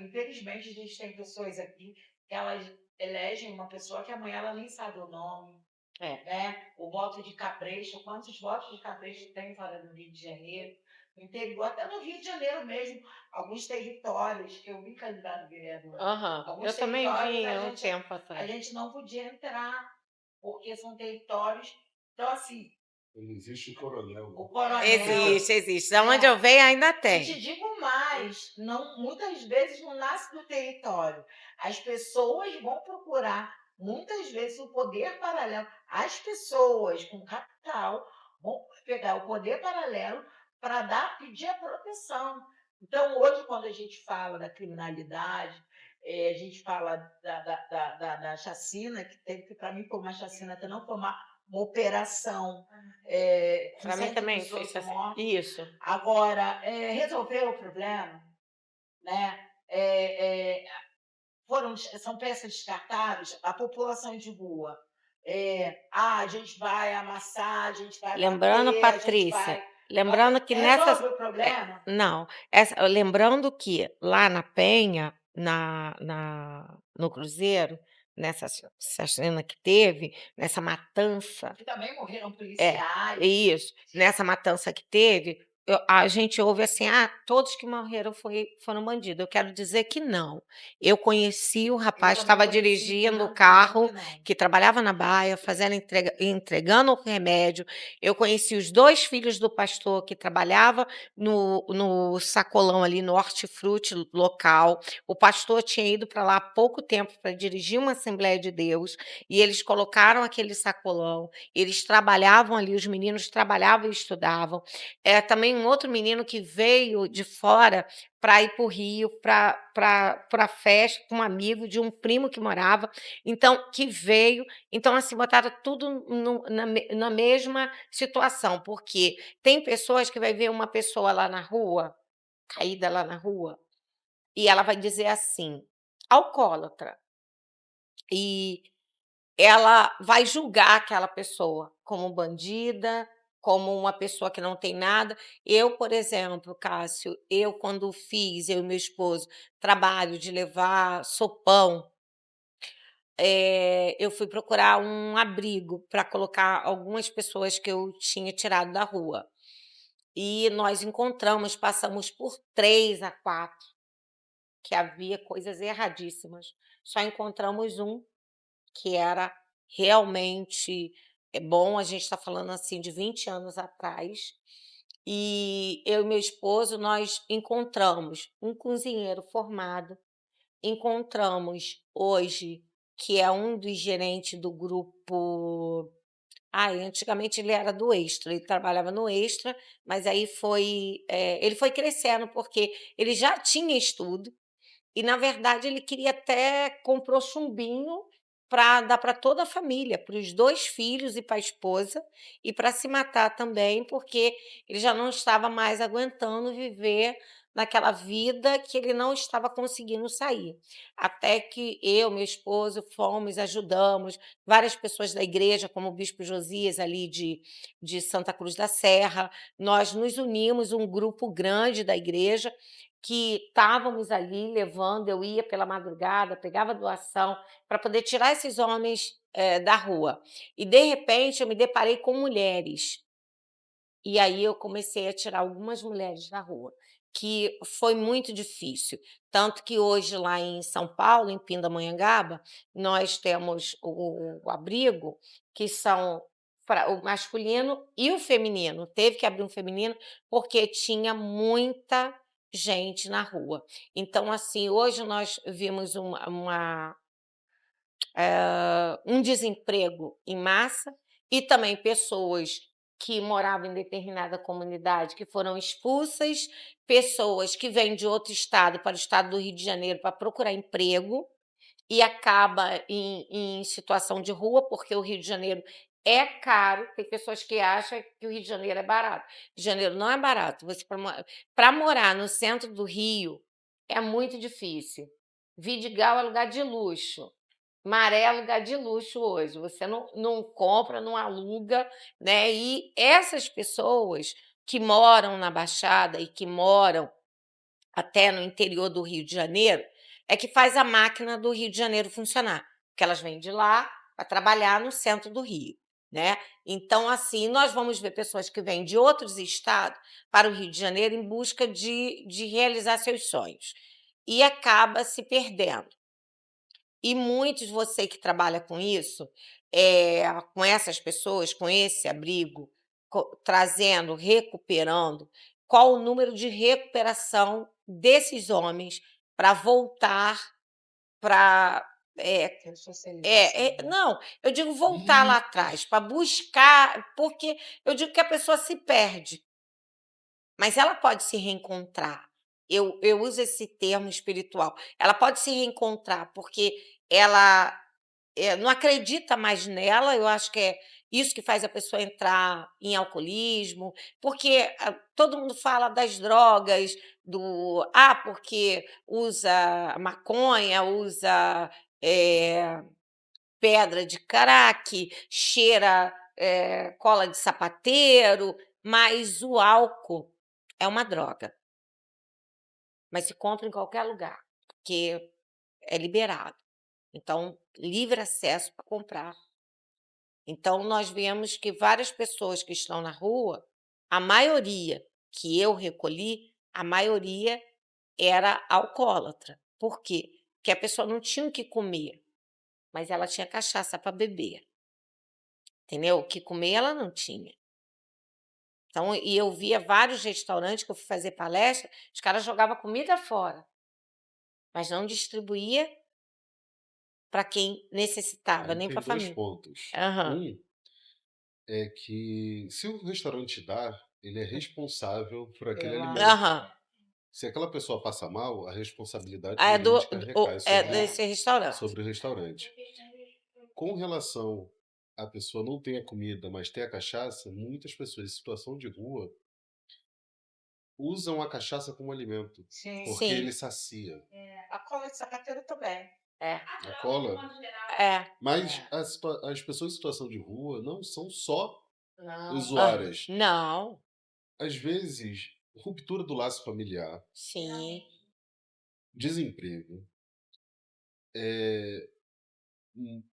infelizmente a gente tem pessoas aqui que elas elegem uma pessoa que amanhã ela nem sabe o nome, É. né? O voto de Cabresto, quantos votos de Cabresto tem fora do Rio de Janeiro? No interior, até no Rio de Janeiro mesmo, alguns territórios, que eu vim candidato vereador, Aham. Eu alguns também territórios vi há um tempo a atrás. gente não podia entrar, porque são territórios. Então, assim, Não existe o coronel, o né? coronel. Existe. Da onde eu venho ainda E te tem. digo mais, não, muitas vezes não nasce do território. As pessoas vão procurar, muitas vezes, o poder paralelo. As pessoas com capital vão pegar o poder paralelo para pedir a proteção. Então, hoje, quando a gente fala da criminalidade, a gente fala da chacina, que teve que, para mim, foi uma chacina, até não foi uma operação. Com Para mim também 118 fez assim. mortos. Isso. Agora, resolveu o problema, né? São peças descartáveis, a população de rua. A gente vai amassar, a gente vai Lembrando, bater, a gente Patrícia, vai. lembrando que nessas. Resolve o problema? Não, lembrando que lá na Penha, no Cruzeiro, nessa chacina que teve, nessa matança. Que também morreram É, policiais. isso. Nessa matança que teve, a gente ouve assim: todos que morreram foram bandidos. Eu quero dizer que não. Eu conheci o rapaz que também estava conheci, dirigindo não o tô carro, dizendo que não. que trabalhava na baia, entregando o remédio. Eu conheci os 2 filhos do pastor que trabalhava no sacolão ali, no hortifruti local. O pastor tinha ido para lá há pouco tempo para dirigir uma Assembleia de Deus, e eles colocaram aquele sacolão. Eles trabalhavam ali, os meninos trabalhavam e estudavam. Também um outro menino que veio de fora para ir para o Rio, para a festa com um amigo de um primo que morava, então, que veio. Então, assim, botaram tudo na mesma situação, porque tem pessoas que vai ver uma pessoa lá na rua, caída lá na rua, e ela vai dizer assim, alcoólatra, e ela vai julgar aquela pessoa como bandida, como uma pessoa que não tem nada. Eu, por exemplo, Cássio, quando fiz, eu e meu esposo, trabalho de levar sopão, eu fui procurar um abrigo para colocar algumas pessoas que eu tinha tirado da rua. E nós encontramos, passamos por 3 a 4, que havia coisas erradíssimas. Só encontramos um que era realmente bom. A gente está falando, assim, de 20 anos atrás, e eu e meu esposo, nós encontramos um cozinheiro formado, encontramos hoje, que é um dos gerentes do grupo. Antigamente ele era do Extra, ele trabalhava no Extra, mas aí ele foi crescendo, porque ele já tinha estudo, e, na verdade, ele queria até comprou chumbinho para dar para toda a família, para os 2 filhos e para a esposa, e para se matar também, porque ele já não estava mais aguentando viver naquela vida que ele não estava conseguindo sair. Até que eu, meu esposo, fomos, ajudamos, várias pessoas da igreja, como o bispo Josias, ali de Santa Cruz da Serra, nós nos unimos, um grupo grande da igreja, que estávamos ali levando. Eu ia pela madrugada, pegava doação para poder tirar esses homens, da rua. E, de repente, eu me deparei com mulheres. E aí eu comecei a tirar algumas mulheres da rua, que foi muito difícil. Tanto que hoje, lá em São Paulo, em Pindamonhangaba, nós temos o abrigo, que são para o masculino e o feminino. Teve que abrir um feminino, porque tinha muita gente na rua. Então, assim, hoje nós vimos um desemprego em massa, e também pessoas que moravam em determinada comunidade que foram expulsas, pessoas que vêm de outro estado para o estado do Rio de Janeiro para procurar emprego e acaba em situação de rua, porque o Rio de Janeiro é caro. Tem pessoas que acham que o Rio de Janeiro é barato. Rio de Janeiro não é barato. Você, para morar no centro do Rio, é muito difícil. Vidigal é lugar de luxo. Maré é lugar de luxo hoje. Você não compra, não aluga, né? E essas pessoas que moram na Baixada e que moram até no interior do Rio de Janeiro, é que faz a máquina do Rio de Janeiro funcionar, porque elas vêm de lá para trabalhar no centro do Rio. né? Então, assim, nós vamos ver pessoas que vêm de outros estados para o Rio de Janeiro em busca de realizar seus sonhos e acaba se perdendo. E muitos, você que trabalha com isso, com essas pessoas, com esse abrigo, trazendo, recuperando, qual o número de recuperação desses homens para voltar para. Não, eu digo voltar lá atrás, para buscar, porque eu digo que a pessoa se perde, mas ela pode se reencontrar. Eu uso esse termo espiritual. Ela pode se reencontrar, porque ela não acredita mais nela. Eu acho que é isso que faz a pessoa entrar em alcoolismo, porque todo mundo fala das drogas, porque usa maconha, usa pedra de crack, cheira cola de sapateiro, mas o álcool é uma droga, mas se compra em qualquer lugar, porque é liberado. Então, livre acesso para comprar. Então, nós vemos que várias pessoas que estão na rua, a maioria que eu recolhi, a maioria era alcoólatra. Por quê? Porque a pessoa não tinha o que comer, mas ela tinha cachaça para beber. Entendeu? O que comer ela não tinha. Então, e eu via vários restaurantes que eu fui fazer palestra, os caras jogavam comida fora, mas não distribuía para quem necessitava, Aí nem tem para a 2 família. pontos. Aham. Um é que se o restaurante dá, ele é responsável por aquele Pela- alimento. Aham. Se aquela pessoa passa mal, a responsabilidade É jurídica recai desse restaurante. sobre o restaurante. Com relação à pessoa não ter a comida, mas ter a cachaça, muitas pessoas em situação de rua usam a cachaça como alimento, Sim. porque Sim. ele sacia. A cola de sapateiro também. A cola. É. Mas as pessoas em situação de rua não são só Não. usuárias. Não. Às vezes, ruptura do laço familiar, Sim. desemprego,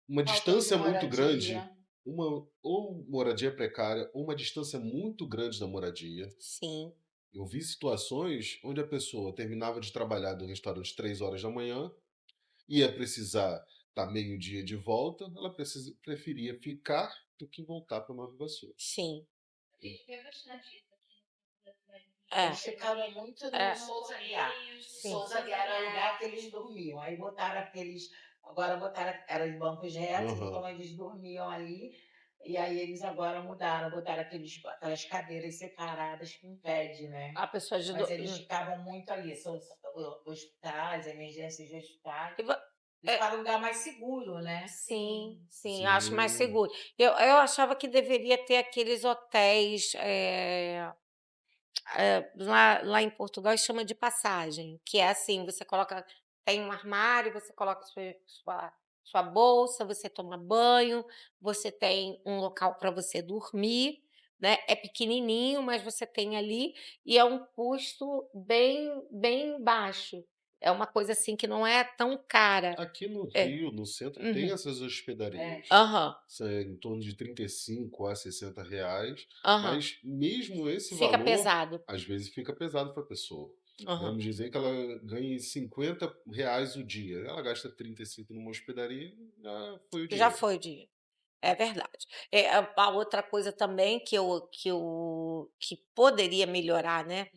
uma Falta distância de muito grande, moradia. ou moradia precária, ou uma distância muito grande da moradia. Sim. Eu vi situações onde a pessoa terminava de trabalhar do restaurante 3 horas da manhã, ia precisar estar meio-dia de volta, ela preferia ficar do que voltar para Nova Iguaçu. Sim. Eles ficavam muito É. no Souza Aguiar. Sim. Souza Aguiar era o lugar que eles dormiam. Aí botaram agora botaram, eram bancos retos, Aham. então eles dormiam ali. E aí eles agora mudaram, botaram aquelas cadeiras separadas que impede, né? A pessoa de Mas eles ficavam muito ali, são hospitais, emergências de hospitais. E vo- Eles ficaram um lugar mais seguro, né? Sim, Sim. acho mais seguro. Eu achava que deveria ter aqueles hotéis, lá em Portugal chama de passagem, que é assim, você tem um armário, você coloca sua bolsa, você toma banho, você tem um local para você dormir, né? É pequenininho, mas você tem ali e é um custo bem baixo. É uma coisa assim que não é tão cara. Aqui no É. Rio, no centro, Uhum. tem essas hospedarias. Aham, Isso é em torno de 35 a 60 reais. aham. Mas mesmo esse Fica valor, pesado. às vezes fica pesado para a pessoa. Aham. Vamos dizer que ela ganhe 50 reais o dia. Ela gasta 35 numa hospedaria, já foi o Já dinheiro. foi o dinheiro. É verdade. A outra coisa também que poderia melhorar, né,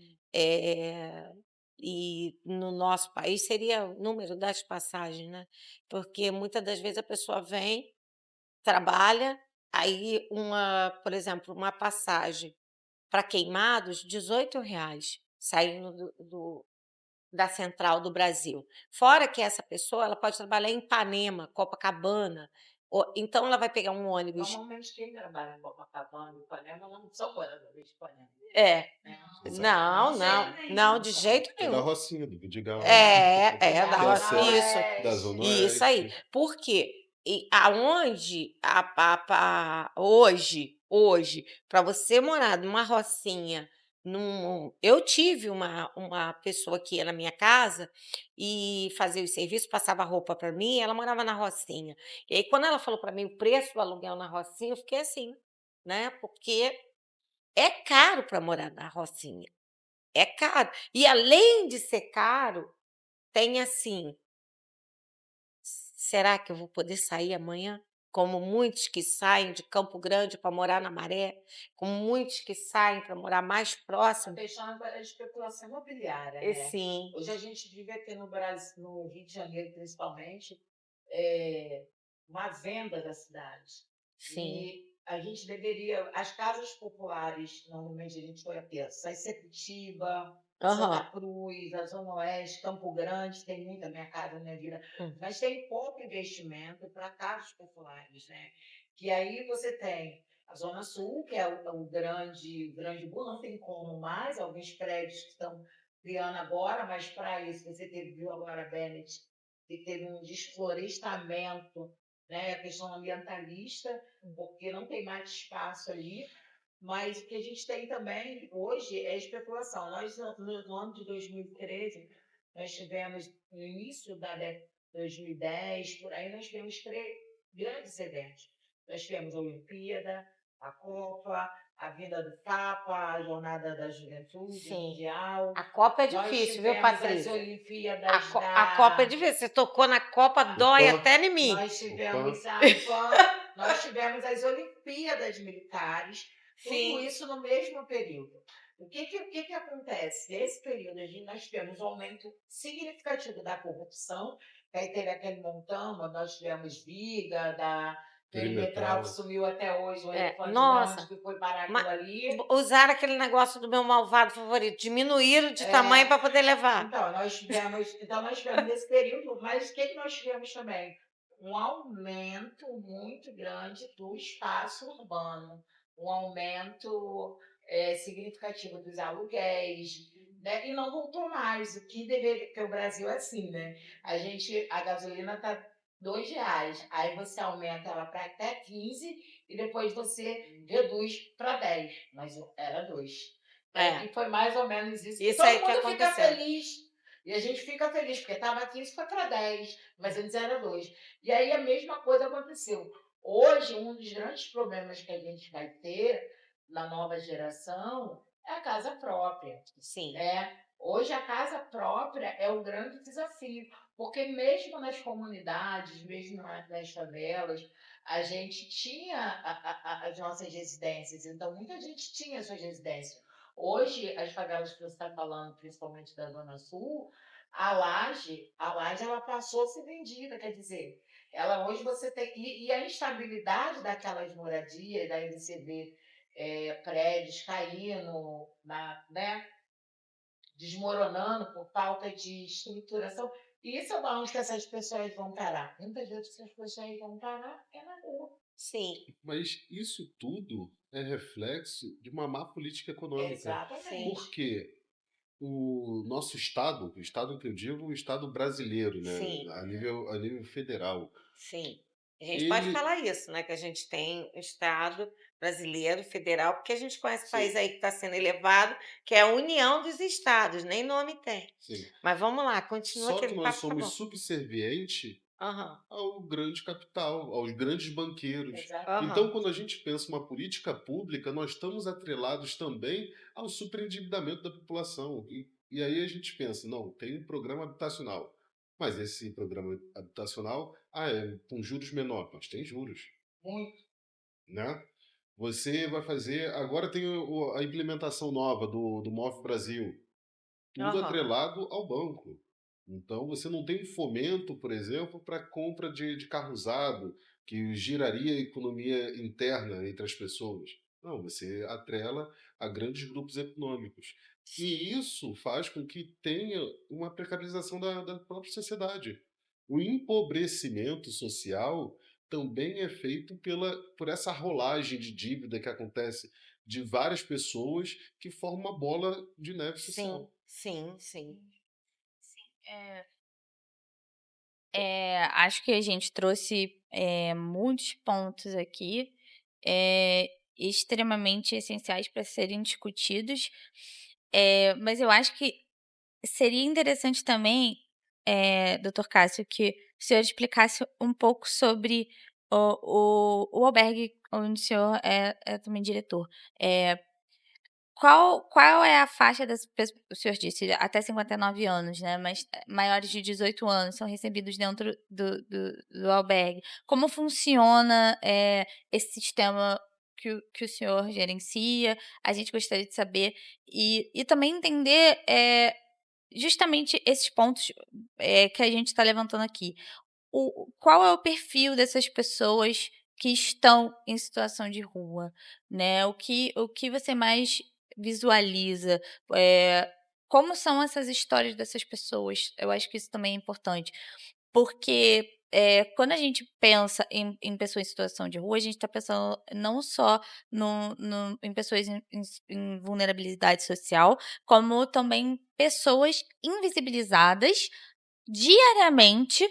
e no nosso país seria o número das passagens, né, porque muitas das vezes a pessoa vem, trabalha, aí por exemplo, uma passagem para Queimados, R$ 18, saindo da central do Brasil. Fora que essa pessoa ela pode trabalhar em Ipanema, Copacabana, então ela vai pegar um ônibus. Normalmente quem trabalha em Copacabana, Ipanema, não são moradores de Ipanema. Não, de jeito É da nenhum. Rocinha, do Vidigal. Da Que Rocinha, acesso isso. da Zona Isso aí. Oeste. Por quê? E aonde hoje, para você morar numa rocinha Eu tive uma pessoa que ia na minha casa e fazia os serviços, passava roupa para mim, ela morava na Rocinha. E aí, quando ela falou para mim o preço do aluguel na Rocinha, eu fiquei assim, né? Porque é caro para morar na Rocinha, é caro. E além de ser caro, tem assim, será que eu vou poder sair amanhã? Como muitos que saem de Campo Grande para morar na Maré, como muitos que saem para morar mais Está próximo. fechando a especulação imobiliária, E né? sim, Hoje a gente devia ter no Brasil, no Rio de Janeiro principalmente, uma venda da cidade. sim. E a gente deveria, as casas populares, normalmente a gente olha pensar em Sepitiba, Santa Aham. Cruz, a Zona Oeste, Campo Grande, tem muita Minha Casa Minha Vida, Hum. mas tem pouco investimento para casas populares, né? Que aí você tem a Zona Sul, que é o grande boom, não tem como mais, alguns prédios que estão criando agora, mas para isso você viu agora, Bennett, que teve um desflorestamento, né, a questão ambientalista, porque não tem mais espaço ali, mas o que a gente tem também hoje é especulação. Nós, no ano de 2013, nós tivemos, no início da década de 2010, por aí, nós tivemos três grandes eventos. Nós tivemos a Olimpíada, a Copa, a vinda do Papa, a Jornada da Juventude Sim. Mundial. A Copa é Nós difícil, viu, tivemos as Patrícia? Olimpíadas A Copa é da... difícil. Você tocou na Copa, dói PAN, até em mim. Nós o tivemos PAN, a PAN, nós tivemos as Olimpíadas Militares, tudo Sim. isso no mesmo período. O que acontece? Nesse período, nós tivemos um aumento significativo da corrupção, aí teve aquele montão, nós tivemos Viga, da Perimetral, que perimetral. sumiu até hoje, o elefante Nossa, branco, que foi parar ma- aquilo ali. usaram aquele negócio do meu malvado favorito, diminuíram de É. tamanho para poder levar. Então, nós tivemos nesse período, mas o que nós tivemos também? Um aumento muito grande do espaço urbano, um aumento significativo dos aluguéis, né? E não voltou mais, o que deveria, porque o Brasil é assim, né? A gasolina está R$ 2, aí você aumenta ela para até 15 e depois você reduz para 10, mas era 2. É. E foi mais ou menos isso. Isso Todo aí que mundo fica aconteceu. feliz. E a gente fica feliz, porque estava 15, foi para 10, mas antes era 2. E aí a mesma coisa aconteceu. Hoje, um dos grandes problemas que a gente vai ter na nova geração é a casa própria. Sim. Hoje a casa própria é o grande desafio, porque mesmo nas comunidades, mesmo nas favelas, a gente tinha as nossas residências, então muita gente tinha suas residências. Hoje, as favelas que você está falando, principalmente da Zona Sul, a laje ela passou a ser vendida, quer dizer, ela hoje você tem. E a instabilidade daquelas moradias, daí você vê prédios caindo, né, desmoronando por falta de estruturação. E isso é onde que essas pessoas vão parar. Muitas vezes essas pessoas vão parar na rua. Sim. Mas isso tudo é reflexo de uma má política econômica. Exatamente. Porque o nosso Estado, o Estado que eu digo, o Estado brasileiro, né? Sim. A nível federal, Sim. A gente pode ele. falar isso, né? Que a gente tem um Estado brasileiro, federal, porque a gente conhece o país Sim, aí que está sendo elevado, que é a União dos Estados, nem nome tem. sim. Mas vamos lá, continua Só que aquele nós papo, tá somos bom. subservientes Aham, ao grande capital, aos grandes banqueiros. Exatamente. Então, aham. quando a gente pensa uma política pública, nós estamos atrelados também ao superendividamento da população. E aí a gente pensa, não, tem um programa habitacional. Mas esse programa habitacional, é com juros menores. Mas tem juros, Muito. né? Você vai fazer... Agora tem a implementação nova do Move Brasil. Tudo Aham. atrelado ao banco. Então, você não tem fomento, por exemplo, para compra de carro usado, que giraria a economia interna entre as pessoas. Não, você atrela a grandes grupos econômicos. E isso faz com que tenha uma precarização da própria sociedade. O empobrecimento social também é feito por essa rolagem de dívida que acontece de várias pessoas que forma uma bola de neve Sim, social. sim, sim. Acho que a gente trouxe muitos pontos aqui. extremamente essenciais para serem discutidos, mas eu acho que seria interessante também, doutor Cássio, que o senhor explicasse um pouco sobre o albergue onde o senhor é também diretor. Eh, qual é a faixa das pessoas? O senhor disse até 59 anos, né, mas maiores de 18 anos são recebidos dentro do albergue. Como funciona, esse sistema que o senhor gerencia? A gente gostaria de saber e também entender, justamente esses pontos, que a gente está levantando aqui. Qual é o perfil dessas pessoas que estão em situação de rua, né? O que você mais visualiza? Como são essas histórias dessas pessoas? Eu acho que isso também é importante, porque, quando a gente pensa em pessoas em situação de rua, a gente está pensando não só em pessoas em vulnerabilidade social, como também pessoas invisibilizadas diariamente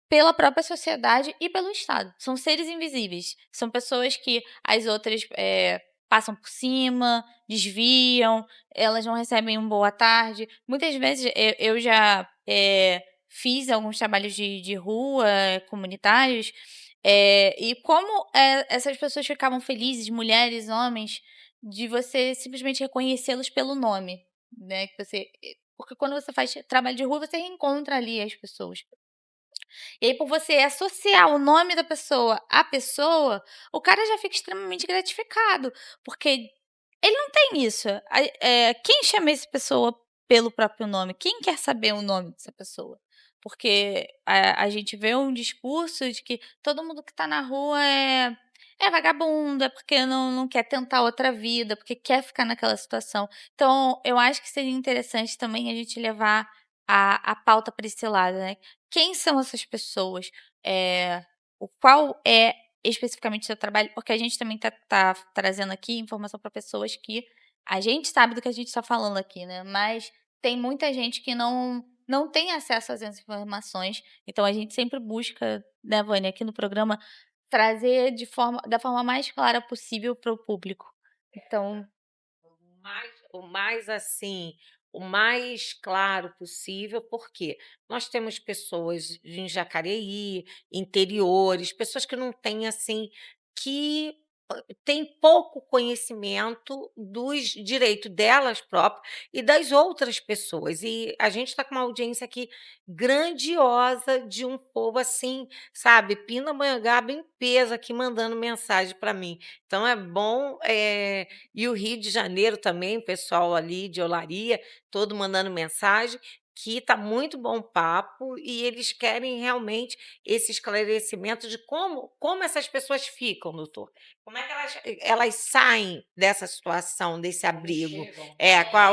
pela própria sociedade e pelo Estado. São seres invisíveis, são pessoas que as outras, passam por cima, desviam, elas não recebem um boa tarde. Muitas vezes eu já, fiz alguns trabalhos de rua, comunitários, e como, essas pessoas ficavam felizes, mulheres, homens, de você simplesmente reconhecê-los pelo nome, né, que você porque quando você faz trabalho de rua, você reencontra ali as pessoas. E aí, por você associar o nome da pessoa à pessoa, o cara já fica extremamente gratificado, porque ele não tem isso. Quem chama essa pessoa pelo próprio nome? Quem quer saber o nome dessa pessoa? Porque a gente vê um discurso de que todo mundo que está na rua é vagabundo, é porque não quer tentar outra vida, porque quer ficar naquela situação. Então, eu acho que seria interessante também a gente levar a pauta para esse lado, né. Quem são essas pessoas? Qual é especificamente o seu trabalho? Porque a gente também tá trazendo aqui informação para pessoas que a gente sabe do que a gente está falando aqui, né, mas tem muita gente que não tem acesso a essas informações, então a gente sempre busca, né, Vânia, aqui no programa, trazer da forma mais clara possível para o público. Então Assim, o mais claro possível, porque nós temos pessoas em Jacareí, interiores, pessoas que não têm, assim, que têm pouco conhecimento dos direitos delas próprias e das outras pessoas. E a gente está com uma audiência aqui grandiosa de um povo assim, sabe, pindamonhangaba em peso aqui mandando mensagem para mim. Então é bom, e o Rio de Janeiro também, o pessoal ali de Olaria, todo mandando mensagem, que está muito bom o papo e eles querem realmente esse esclarecimento de como essas pessoas ficam, doutor. Como é que elas saem dessa situação, desse abrigo?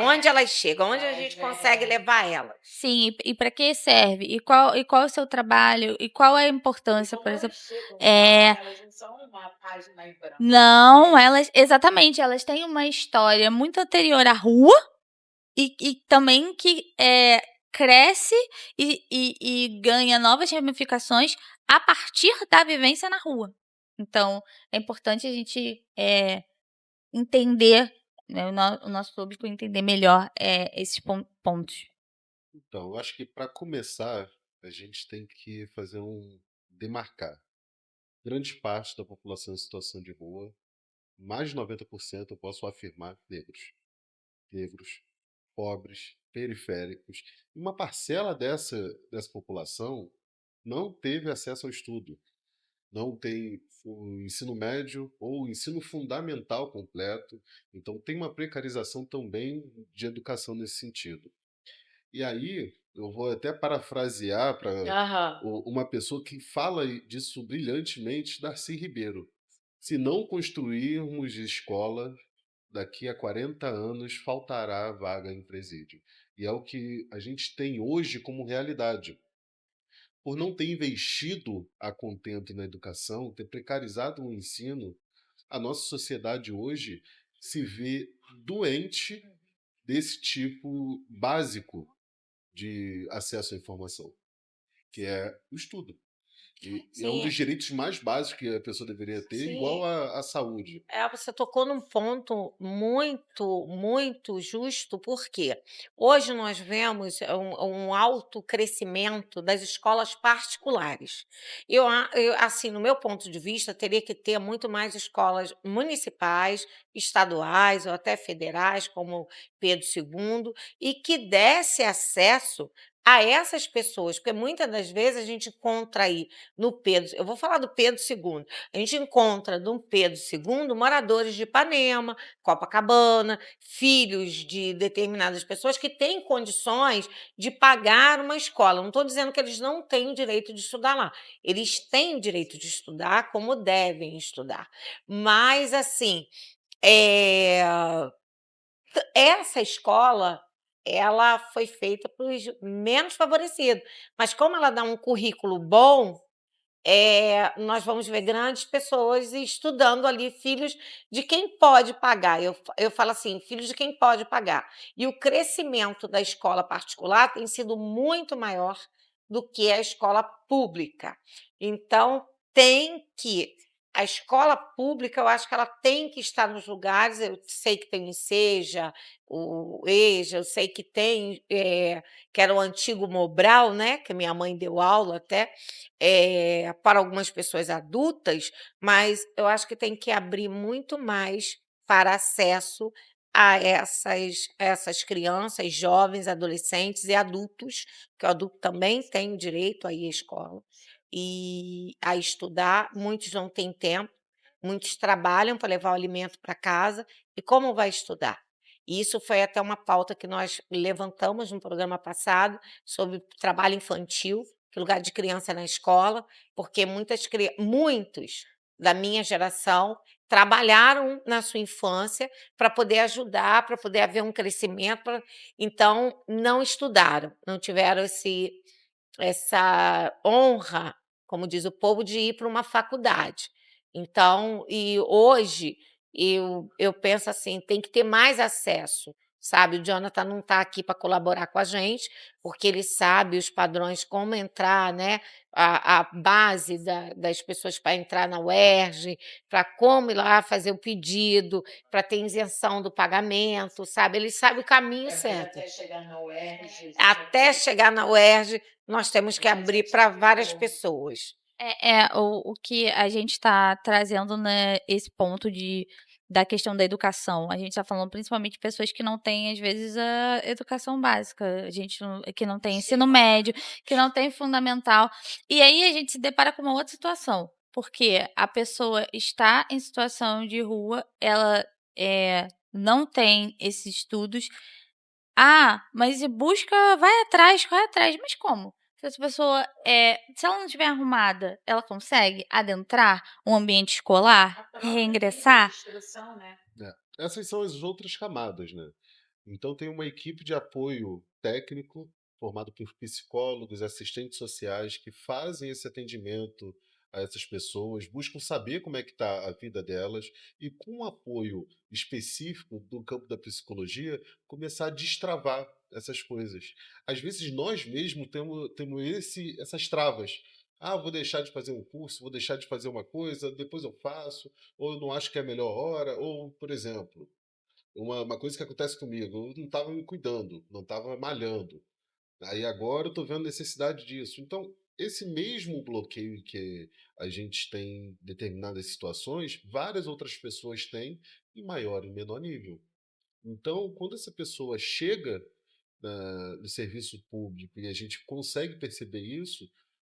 Onde elas chegam? Onde a gente consegue levar elas? sim, e para que serve? E qual é o seu trabalho? E qual é a importância, por exemplo Elas não são uma página em branco. não, elas exatamente, elas têm uma história muito anterior à rua e também que, cresce e ganha novas ramificações a partir da vivência na rua. Então, é importante a gente, entender, né, o nosso público entender melhor, esses pontos. Então, eu acho que para começar, a gente tem que fazer demarcar. Grande parte da população em situação de rua, mais de 90%, eu posso afirmar, negros. Negros, pobres, periféricos. E uma parcela dessa população não teve acesso ao estudo, não tem o ensino médio ou o ensino fundamental completo, então tem uma precarização também de educação nesse sentido. E aí, eu vou até parafrasear para Aham. uma pessoa que fala disso brilhantemente, Darcy Ribeiro. Se não construirmos escola, daqui a 40 anos faltará vaga em presídio. E é o que a gente tem hoje como realidade. Por não ter investido a contento na educação, ter precarizado o ensino, a nossa sociedade hoje se vê doente desse tipo básico de acesso à informação, que é o estudo. E é um Sim, dos direitos mais básicos que a pessoa deveria ter, igual sim. à saúde. Você tocou num ponto muito, muito justo, porque hoje nós vemos um alto crescimento das escolas particulares. Assim, no meu ponto de vista, teria que ter muito mais escolas municipais, estaduais ou até federais, como Pedro II, e que desse acesso a essas pessoas, porque muitas das vezes a gente encontra aí no Pedro, eu vou falar do Pedro II. A gente encontra no Pedro II moradores de Ipanema, Copacabana, filhos de determinadas pessoas que têm condições de pagar uma escola. Não estou dizendo que eles não têm o direito de estudar lá. Eles têm o direito de estudar como devem estudar. Mas, assim, eh, essa escola, ela foi feita para os menos favorecidos. Mas como ela dá um currículo bom, nós vamos ver grandes pessoas estudando ali, filhos de quem pode pagar. Eu falo assim, filhos de quem pode pagar. E o crescimento da escola particular tem sido muito maior do que a escola pública. Então, a escola pública, eu acho que ela tem que estar nos lugares. Eu sei que tem o Enseja, o EJA, eu sei que tem, que era o antigo Mobral, né? Que minha mãe deu aula até, para algumas pessoas adultas, mas eu acho que tem que abrir muito mais para acesso a essas crianças, jovens, adolescentes e adultos, que o adulto também tem o direito a ir à escola e a estudar. Muitos não têm tempo, muitos trabalham para levar o alimento para casa, e como vai estudar? E isso foi até uma pauta que nós levantamos no programa passado, sobre trabalho infantil, que lugar de criança é na escola, porque muitos da minha geração trabalharam na sua infância para poder ajudar, para poder haver um crescimento, então não estudaram, não tiveram essa honra, como diz o povo, de ir para uma faculdade. Então, e hoje eu penso assim, tem que ter mais acesso, sabe? O Jonathan não está aqui para colaborar com a gente, porque ele sabe os padrões, como entrar, né? A base das pessoas para entrar na UERJ, para como ir lá fazer o pedido, para ter isenção do pagamento, sabe? Ele sabe o caminho certo. Até chegar na UERJ, Até chegar na UERJ, nós temos que abrir para várias pessoas. O que a gente está trazendo, né, esse ponto da questão da educação. A gente está falando principalmente de pessoas que não têm, às vezes, a educação básica, que não tem ensino médio, que não tem fundamental. E aí a gente se depara com uma outra situação, porque a pessoa está em situação de rua, ela não tem esses estudos. Mas vai atrás, corre atrás. Mas como? Se essa pessoa, se ela não estiver arrumada, ela consegue adentrar um ambiente escolar, reingressar? instrução, né? Essas são as outras camadas, né? Então tem uma equipe de apoio técnico formado por psicólogos, assistentes sociais que fazem esse atendimento a essas pessoas, buscam saber como é que está a vida delas e com um apoio específico do campo da psicologia começar a destravar essas coisas. Às vezes nós mesmos temos essas travas. Vou deixar de fazer um curso, vou deixar de fazer uma coisa, depois eu faço, ou eu não acho que é a melhor hora, ou, por exemplo, uma coisa que acontece comigo, eu não estava me cuidando, não estava malhando. Aí agora eu estou vendo necessidade disso. Então, esse mesmo bloqueio que a gente tem em determinadas situações, várias outras pessoas têm em maior e menor nível. Então, quando essa pessoa chega no serviço público e a gente consegue perceber isso,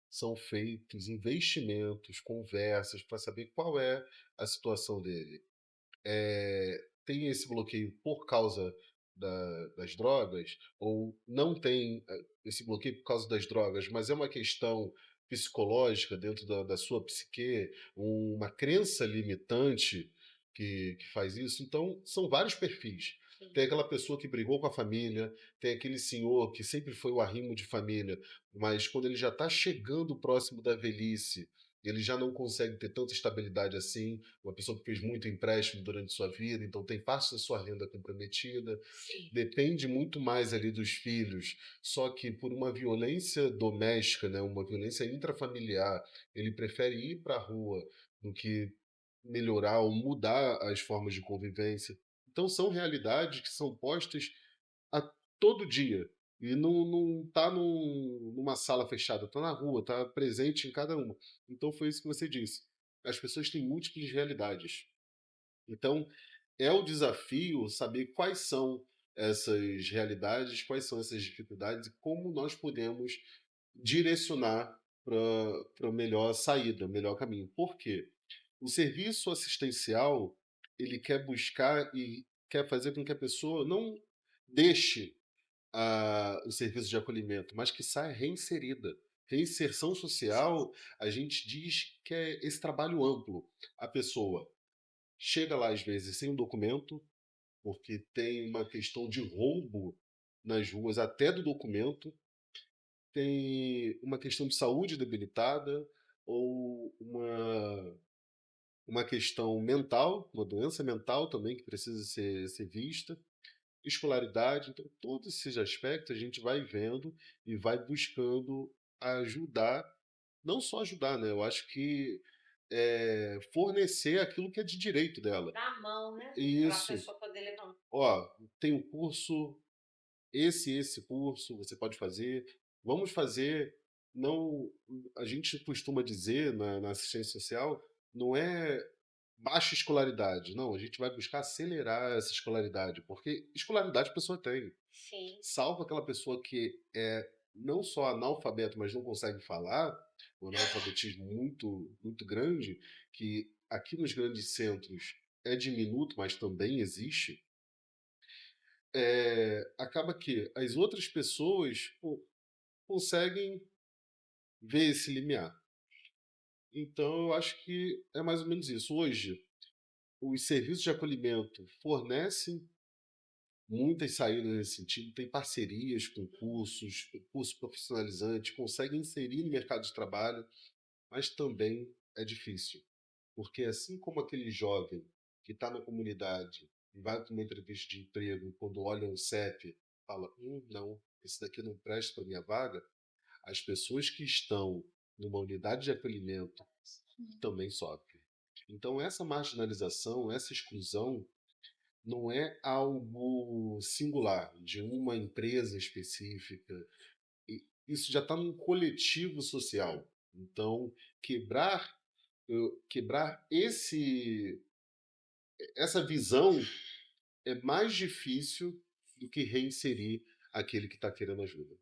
são feitos investimentos, conversas para saber qual é a situação dele. Tem esse bloqueio por causa das drogas, ou não tem esse bloqueio por causa das drogas, mas é uma questão psicológica dentro da sua psique, uma crença limitante que faz isso. Então, são vários perfis. Tem aquela pessoa que brigou com a família, tem aquele senhor que sempre foi o arrimo de família, mas quando ele já está chegando próximo da velhice ele já não consegue ter tanta estabilidade assim, uma pessoa que fez muito empréstimo durante sua vida, então tem parte da sua renda comprometida, depende muito mais ali dos filhos, só que por uma violência doméstica, né, uma violência intrafamiliar, ele prefere ir para a rua do que melhorar ou mudar as formas de convivência. Então são realidades que são postas a todo dia. E não tá numa sala fechada, tá na rua, tá presente em cada uma. Então foi isso que você disse. As pessoas têm múltiplas realidades. Então é o desafio saber quais são essas realidades, quais são essas dificuldades e como nós podemos direcionar para a melhor saída, melhor caminho. Por quê? O serviço assistencial, ele quer buscar e quer fazer com que a pessoa não deixe o serviço de acolhimento, mas que saia reinserida. Reinserção social, a gente diz que é esse trabalho amplo. A pessoa chega lá, às vezes, sem um documento, porque tem uma questão de roubo nas ruas, até do documento, tem uma questão de saúde debilitada ou uma questão mental, uma doença mental também que precisa ser vista, escolaridade, então todos esses aspectos a gente vai vendo e vai buscando ajudar, não só ajudar, né? Eu acho que fornecer aquilo que é de direito dela. Na mão, né? Para a Isso. pessoa poder levantar. Ó, tem um curso, esse curso você pode fazer. Vamos fazer. Não, a gente costuma dizer na assistência social, não é baixa escolaridade. Não, a gente vai buscar acelerar essa escolaridade, porque escolaridade a pessoa tem. Sim. Salvo aquela pessoa que é não só analfabeto, mas não consegue falar, um analfabetismo muito, muito grande, que aqui nos grandes centros é diminuto, mas também existe, acaba que as outras pessoas conseguem ver esse limiar. Então, eu acho que é mais ou menos isso. Hoje, os serviços de acolhimento fornecem muitas saídas nesse sentido, tem parcerias com cursos profissionalizantes, conseguem inserir no mercado de trabalho, mas também é difícil, porque assim como aquele jovem que está na comunidade e vai para uma entrevista de emprego, quando olha o CEP, fala, não, esse daqui não presta para minha vaga, as pessoas que estão numa unidade de acolhimento também sofrem. Então essa marginalização, essa exclusão, não é algo singular, de uma empresa específica. Isso já está num coletivo social. Então, quebrar essa visão é mais difícil do que reinserir aquele que está querendo ajuda.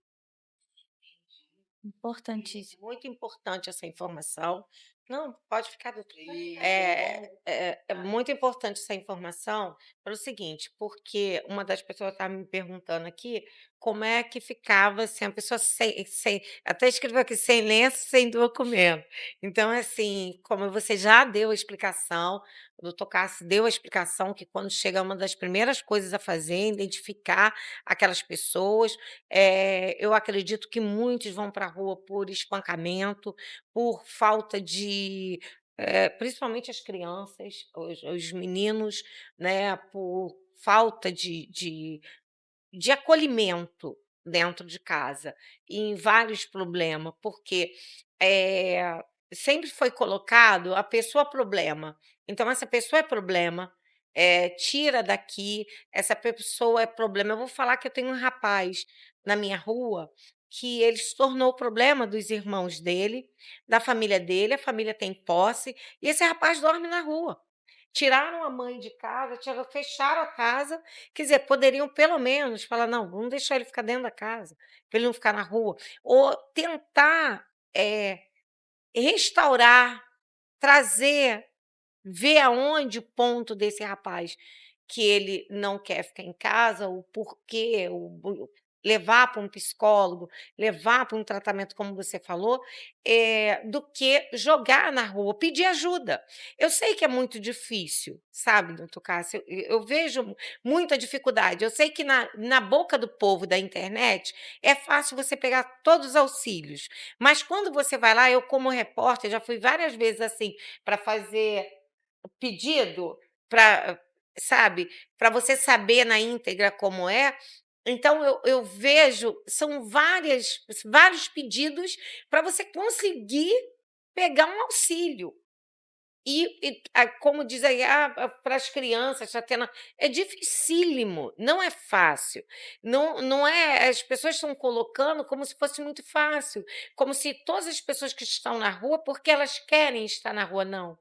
Importantíssimo. Muito importante essa informação. Não, pode ficar, doutor. E É muito importante essa informação pelo seguinte, porque uma das pessoas estava me perguntando aqui como é que ficava assim, a pessoa até escreveu aqui, sem lenço, sem documento. Então, assim, como você já deu a explicação, o doutor Cássio deu a explicação que quando chega uma das primeiras coisas a fazer é identificar aquelas pessoas. Eu acredito que muitos vão para a rua por espancamento, por falta de principalmente as crianças, os meninos, né, por falta de acolhimento dentro de casa, e em vários problemas, porque sempre foi colocado a pessoa problema. Então, essa pessoa é problema, tira daqui, essa pessoa é problema. Eu vou falar que eu tenho um rapaz na minha rua que ele se tornou o problema dos irmãos dele, da família dele, a família tem posse, e esse rapaz dorme na rua. Tiraram a mãe de casa, fecharam a casa, quer dizer, poderiam pelo menos falar: "Não, vamos deixar ele ficar dentro da casa, para ele não ficar na rua", ou tentar, restaurar, trazer, ver aonde o ponto desse rapaz que ele não quer ficar em casa, o porquê, levar para um psicólogo, levar para um tratamento, como você falou, do que jogar na rua, pedir ajuda. Eu sei que é muito difícil, sabe, doutor Cássio? Eu vejo muita dificuldade. Eu sei que na boca do povo da internet é fácil você pegar todos os auxílios, mas quando você vai lá, eu como repórter já fui várias vezes assim, para fazer pedido, para, sabe, para você saber na íntegra como é. Então eu vejo, são vários pedidos para você conseguir pegar um auxílio. Como diz aí, para as crianças, Tatiana, é dificílimo, não é fácil. Não é, as pessoas estão colocando como se fosse muito fácil, como se todas as pessoas que estão na rua, porque elas querem estar na rua, não.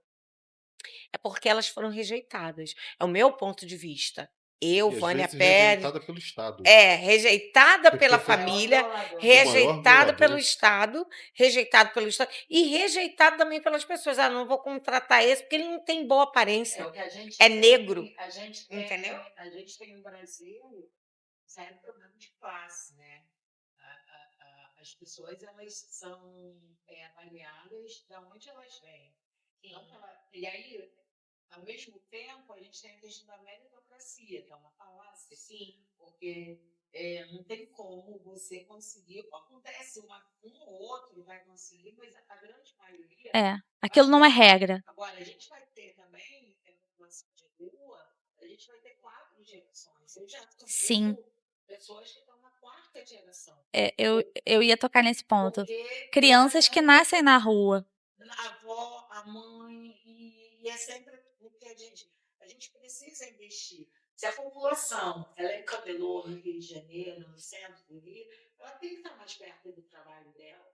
É porque elas foram rejeitadas. É o meu ponto de vista. Eu, E às Vânia vezes Pérez, rejeitada pelo Estado. rejeitada pela O maior família, violador. O maior rejeitada pelo violador. Estado, rejeitado pelo Estado e rejeitado também pelas pessoas. Ah, não vou contratar esse porque ele não tem boa É aparência. o que a gente É tem, negro, a gente tem, entendeu? a gente tem no Brasil um sério problema de classe, né? As pessoas elas são avaliadas de onde elas vêm. Então, e aí, ao mesmo tempo, a gente tem a questão da meritocracia, que é uma falácia. Sim. Porque não tem como você conseguir. Acontece, um ou outro vai conseguir, mas a grande maioria. Aquilo não é regra. Agora, a gente vai ter também, população de rua, a gente vai ter 4 gerações. Eu já Sim. conheço pessoas que estão na 4ª geração. Eu ia tocar nesse ponto. Porque Crianças que nascem na rua. a avó, a mãe, e é sempre porque a gente precisa investir. Se a população ela é Camelô, no Rio de Janeiro, no centro do Rio, ela tem que estar mais perto do trabalho dela.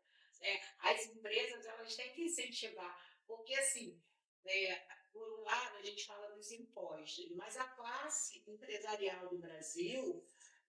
As empresas elas têm que incentivar, porque assim, por um lado a gente fala dos impostos, mas a classe empresarial do Brasil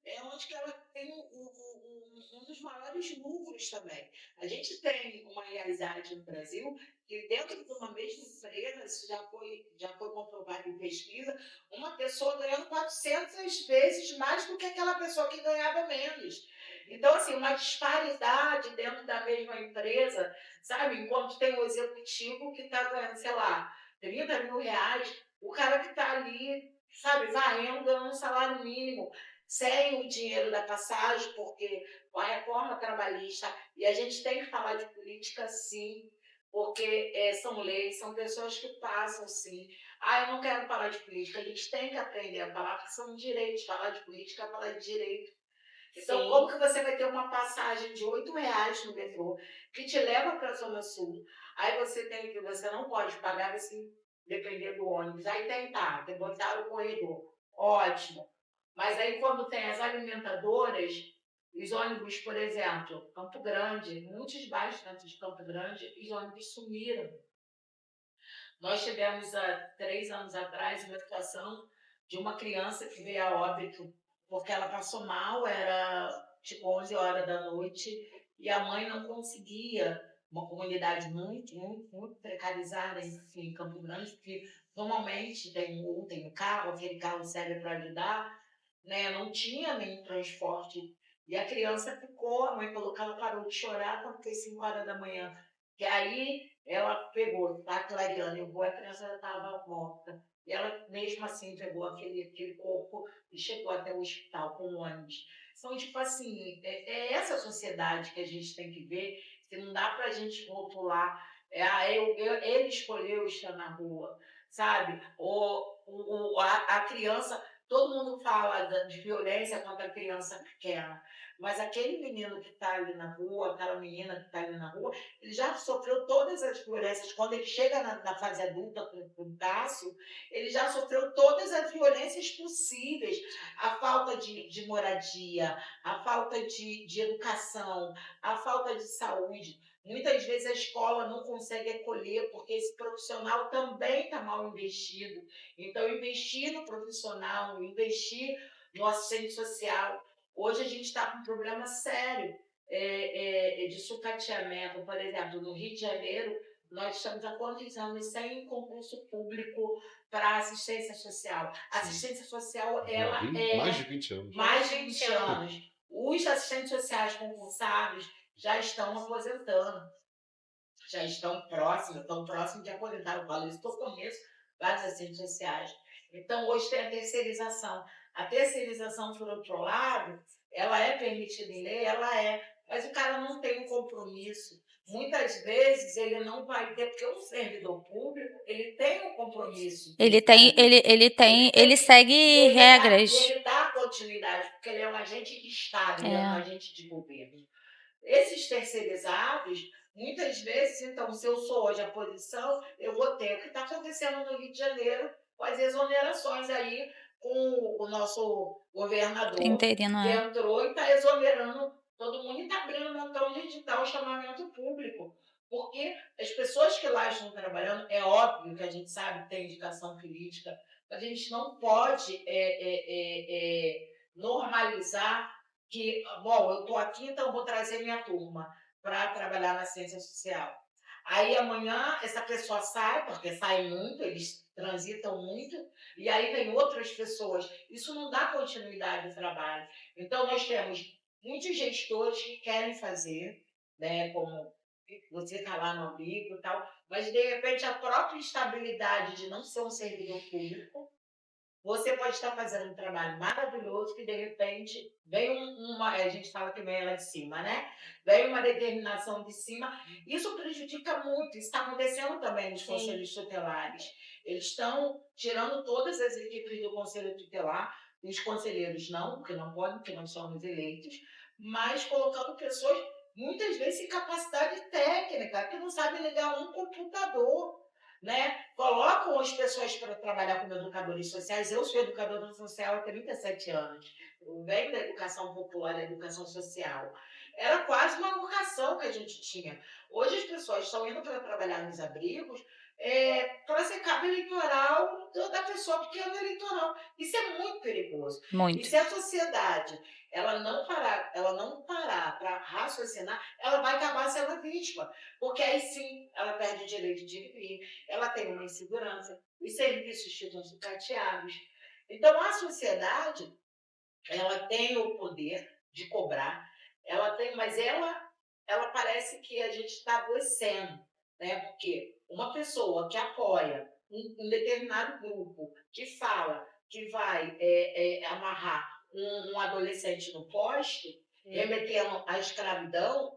é onde que ela tem um dos maiores lucros também. A gente tem uma realidade no Brasil que dentro de uma mesma empresa, isso já foi comprovado em pesquisa, uma pessoa ganhando 400 vezes mais do que aquela pessoa que ganhava menos. Então, assim, uma disparidade dentro da mesma empresa, sabe? Enquanto tem o executivo que está ganhando, sei lá, 30 mil reais, o cara que está ali, sabe, varrendo, ganhando um salário mínimo, sem o dinheiro da passagem, porque com a reforma trabalhista, e a gente tem que falar de política sim, porque são leis, são pessoas que passam sim. Eu não quero falar de política, a gente tem que aprender a falar, porque são direitos, falar de política é falar de direito. Então, Sim. como que você vai ter uma passagem de R$ 8 no metrô, que te leva para a Zona Sul, aí você não pode pagar, assim, depender do ônibus, aí tem que botar o corredor, ótimo. Mas aí quando tem as alimentadoras, os ônibus, por exemplo, Campo Grande, muitos bairros dentro de Campo Grande, os ônibus sumiram. Nós tivemos há 3 anos atrás uma situação de uma criança que veio a óbito porque ela passou mal, era tipo 11 horas da noite, e a mãe não conseguia, uma comunidade muito, muito, muito precarizada em Campo Grande, porque normalmente tem um carro, aquele carro serve para ajudar, né? Não tinha nenhum transporte. E a criança ficou, a mãe falou que ela parou de chorar quando foi 5 horas da manhã. Que aí ela pegou, tá clareando, a criança já estava morta. E ela, mesmo assim, pegou aquele corpo e chegou até o hospital com o ônibus. Então, tipo assim, é essa sociedade que a gente tem que ver, que não dá para a gente rotular. Ele escolheu estar na rua, sabe? A criança, todo mundo fala de violência contra a criança pequena, mas aquele menino que está ali na rua, aquela menina que está ali na rua, ele já sofreu todas as violências. Quando ele chega na fase adulta, com o Cássio, ele já sofreu todas as violências possíveis. A falta de moradia, a falta de educação, a falta de saúde. Muitas vezes a escola não consegue acolher, porque esse profissional também está mal investido. Então, investir no profissional, investir no assistente social. Hoje a gente está com um problema sério de sucateamento. Por exemplo, no Rio de Janeiro, nós estamos há quantos anos sem concurso público para assistência social? A assistência social, ela Mais de 20 anos. mais de 20 anos. O Os assistentes sociais concursados já estão aposentando, já estão próximos de aposentar. Eu falo isso porque eu conheço vários assistentes sociais. Então, hoje tem a terceirização. A terceirização, por outro lado, ela é permitida em lei, mas o cara não tem um compromisso. Muitas vezes ele não vai ter, porque o servidor público, ele tem um compromisso. Ele segue regras. Ele dá continuidade, porque ele é um agente de Estado, ele é um É. agente de governo. Esses terceirizados, muitas vezes, então, se eu sou hoje a posição, eu vou ter o que está acontecendo no Rio de Janeiro com as exonerações aí, com o nosso governador, Interino, que é. entrou e está exonerando todo mundo e está abrindo então digital o chamamento público. Porque as pessoas que lá estão trabalhando, é óbvio que a gente sabe que tem indicação política, a gente não pode normalizar que, bom, eu estou aqui, então eu vou trazer minha turma para trabalhar na ciência social. Aí amanhã essa pessoa sai, porque sai muito, eles transitam muito, e aí vem outras pessoas. Isso não dá continuidade ao trabalho. Então nós temos muitos gestores que querem fazer, né, como você está lá no abrigo e tal, mas de repente a própria estabilidade de não ser um servidor público, você pode estar fazendo um trabalho maravilhoso que, de repente, vem a gente fala que vem lá de cima, né? Vem uma determinação de cima. Isso prejudica muito. Isso está acontecendo também nos conselhos tutelares. Eles estão tirando todas as equipes do conselho tutelar, os conselheiros não, porque não podem, porque não somos eleitos, mas colocando pessoas, muitas vezes, sem capacidade técnica, que não sabem ligar um computador. Né? Colocam as pessoas para trabalhar como educadores sociais. Eu sou educadora social há 37 anos. Eu venho da educação popular, da educação social. Era quase uma vocação que a gente tinha. Hoje as pessoas estão indo para trabalhar nos abrigos para ser cabo eleitoral da pessoa pequena eleitoral. Isso é muito perigoso. Muito. E se a sociedade ela não parar para raciocinar, ela vai acabar sendo vítima. Porque aí sim, ela perde o direito de viver, ela tem uma insegurança, os serviços ficam sucateados. Então, a sociedade, ela tem o poder de cobrar, mas ela parece que a gente está adoecendo, né? Porque uma pessoa que apoia um determinado grupo, que fala que vai amarrar um adolescente no poste, remetendo à escravidão,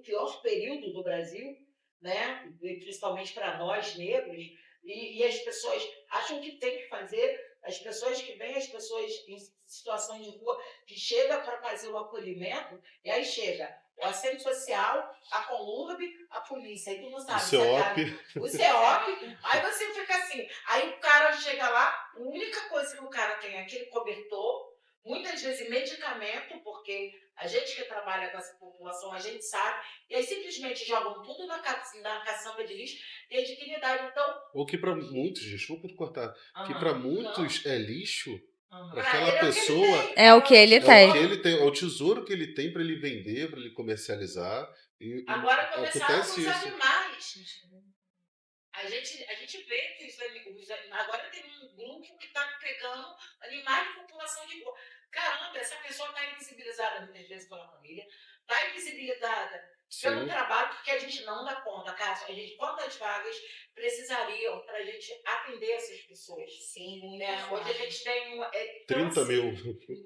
pior período do Brasil, né? Principalmente para nós negros, e as pessoas acham que tem que fazer, as pessoas que vêm, as pessoas em situação de rua, que chega para fazer o acolhimento, e aí chega o assistente social, a Conlurb, a polícia, e tu não sabe CEOP. o CEOP, aí você fica assim, aí o cara chega lá, a única coisa que o cara tem é aquele cobertor, muitas vezes medicamento, porque a gente que trabalha com essa população, a gente sabe, e aí simplesmente jogam tudo na caçamba de lixo e a dignidade, então... Ou que para muitos, desculpa te cortar, que para muitos é lixo, para Pra aquela ele pessoa É o que ele é tem. o que ele tem, é o tesouro que ele tem para ele vender, para ele comercializar. E Agora começaram com acontece os isso. animais. A gente vê que agora tem um grupo que está pegando animais de população de rua. Caramba, essa pessoa está invisibilizada muitas vezes pela família, está invisibilizada pelo trabalho, porque a gente não dá conta, Cássio. Quantas vagas precisariam para a gente atender essas pessoas? Sim, né? Hoje a gente tem 30 mil.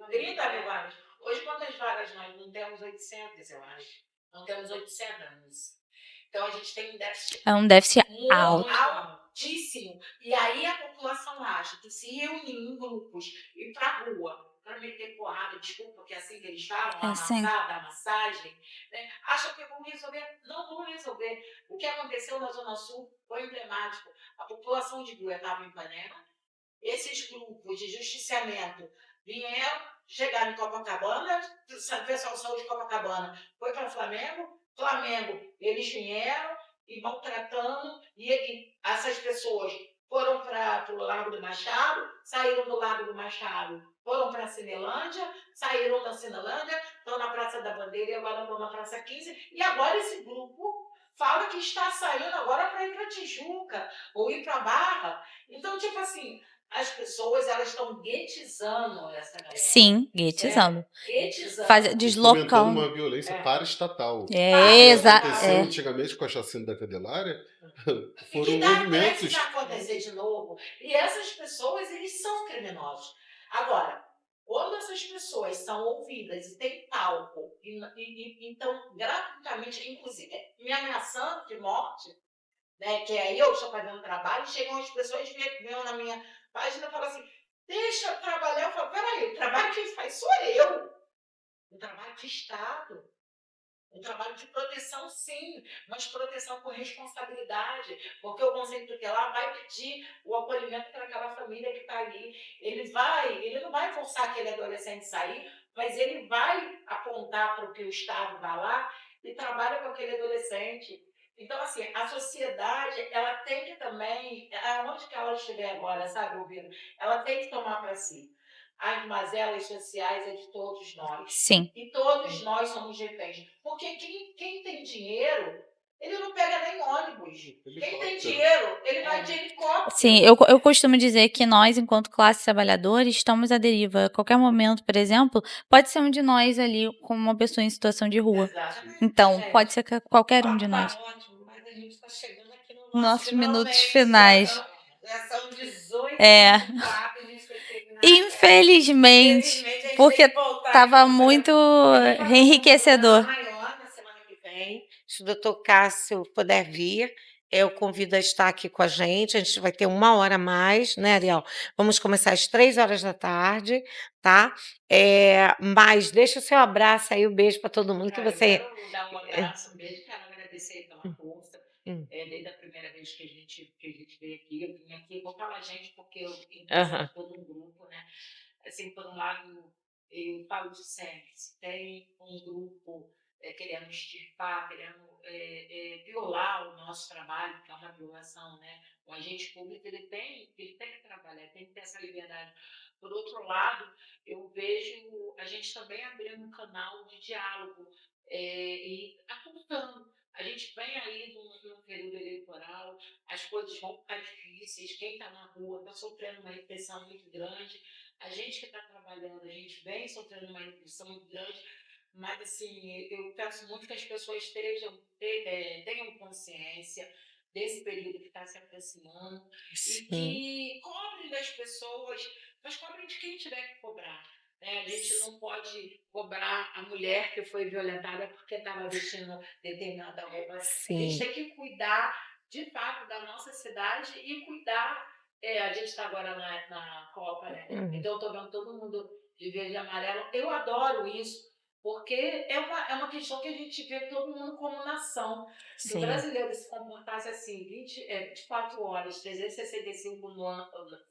30 mil vagas. Hoje, quantas vagas nós não temos? 800, eu acho. Não temos 800. Então, a gente tem um déficit É um déficit alto. altíssimo. E aí a população acha que se reunir em grupos e ir para a rua para meter porrada, desculpa, que é assim que eles falam, amassada, massagem, né? Acham que vão resolver. Não vão resolver. O que aconteceu na Zona Sul foi emblemático. A população de Guia estava em Ipanema. Esses grupos de justiciamento vieram, chegaram em Copacabana, o pessoal saiu de Copacabana, foi para Flamengo, eles vieram e maltratando, e essas pessoas foram para o Largo do Machado, saíram do Largo do Machado, foram para a Cinelândia, saíram da Cinelândia, estão na Praça da Bandeira e agora estão na Praça 15, e agora esse grupo fala que está saindo agora para ir para Tijuca ou ir para Barra. Então, tipo assim, as pessoas elas estão guetizando essa galera. Sim, guetizando. Guetizando. Faz, E deslocando. fomentando uma violência paraestatal. Aconteceu antigamente com a chacina da Candelária, E foram que dá parece que movimentos. vai acontecer de novo. E essas pessoas, eles são criminosos. Agora, quando essas pessoas são ouvidas e têm palco, então, gratuitamente, inclusive me ameaçando de morte, né, que aí eu estou fazendo trabalho, chegam as pessoas vêm na minha página e falam assim, deixa eu trabalhar. Eu falo, peraí, o trabalho quem faz sou eu. Um trabalho de Estado. Um trabalho de proteção, sim, mas proteção com responsabilidade, porque o Conselho Tutelar vai pedir o acolhimento para aquela família que está ali. Ele não vai forçar aquele adolescente a sair, mas ele vai apontar para o que o Estado vai lá e trabalha com aquele adolescente. Então, assim, a sociedade, ela tem que também, aonde que ela estiver agora, sabe, ouvindo? Ela tem que tomar para si. As mazelas sociais é de todos nós. Sim. E todos nós somos reféns. Porque quem tem dinheiro, ele não pega nem ônibus. Quem tem dinheiro, ele vai de helicóptero. Sim, eu costumo dizer que nós, enquanto classe trabalhadora, estamos à deriva. A qualquer momento, por exemplo, pode ser um de nós ali como uma pessoa em situação de rua. Exatamente. Então, Gente, pode ser qualquer um de nós. Tá ótimo, mas a gente está chegando aqui no Nossos minutos finalmente. finais. Já são 18 É. a gente vai terminar. Infelizmente, a gente porque tem que voltar estava aqui, muito fazer enriquecedor. maior na semana que vem. Se o doutor Cássio puder vir, eu convido a estar aqui com a gente vai ter 1 hora a mais, né, Ariel? Vamos começar às 15h, tá? Mas deixa o seu abraço aí, o beijo para todo mundo que Cara, você... eu quero dar um abraço, um beijo, quero agradecer pela força. Desde a primeira vez que a gente veio aqui, eu vim aqui, vou falar gente, porque eu todo um grupo, né? Assim, por um lado, eu falo de sempre, se tem um grupo querendo extirpar, querendo violar o nosso trabalho, que é uma violação, né? O agente público, ele tem que trabalhar, tem que ter essa liberdade. Por outro lado, eu vejo a gente também abrindo um canal de diálogo e apontando. A gente vem aí num período eleitoral, as coisas vão ficar difíceis, quem está na rua está sofrendo uma repressão muito grande, a gente que está trabalhando, a gente vem sofrendo uma repressão muito grande, mas assim, eu peço muito que as pessoas tenham consciência desse período que está se aproximando e que cobrem das pessoas, mas cobrem de quem tiver que cobrar. A gente não pode cobrar a mulher que foi violentada porque estava vestindo determinada roupa. A gente tem que cuidar, de fato, da nossa cidade e cuidar. A gente está agora na Copa, né? Então eu estou vendo todo mundo de verde e amarelo. Eu adoro isso, porque é uma questão que a gente vê todo mundo como nação. Se o brasileiro se comportasse assim, 24 horas, 365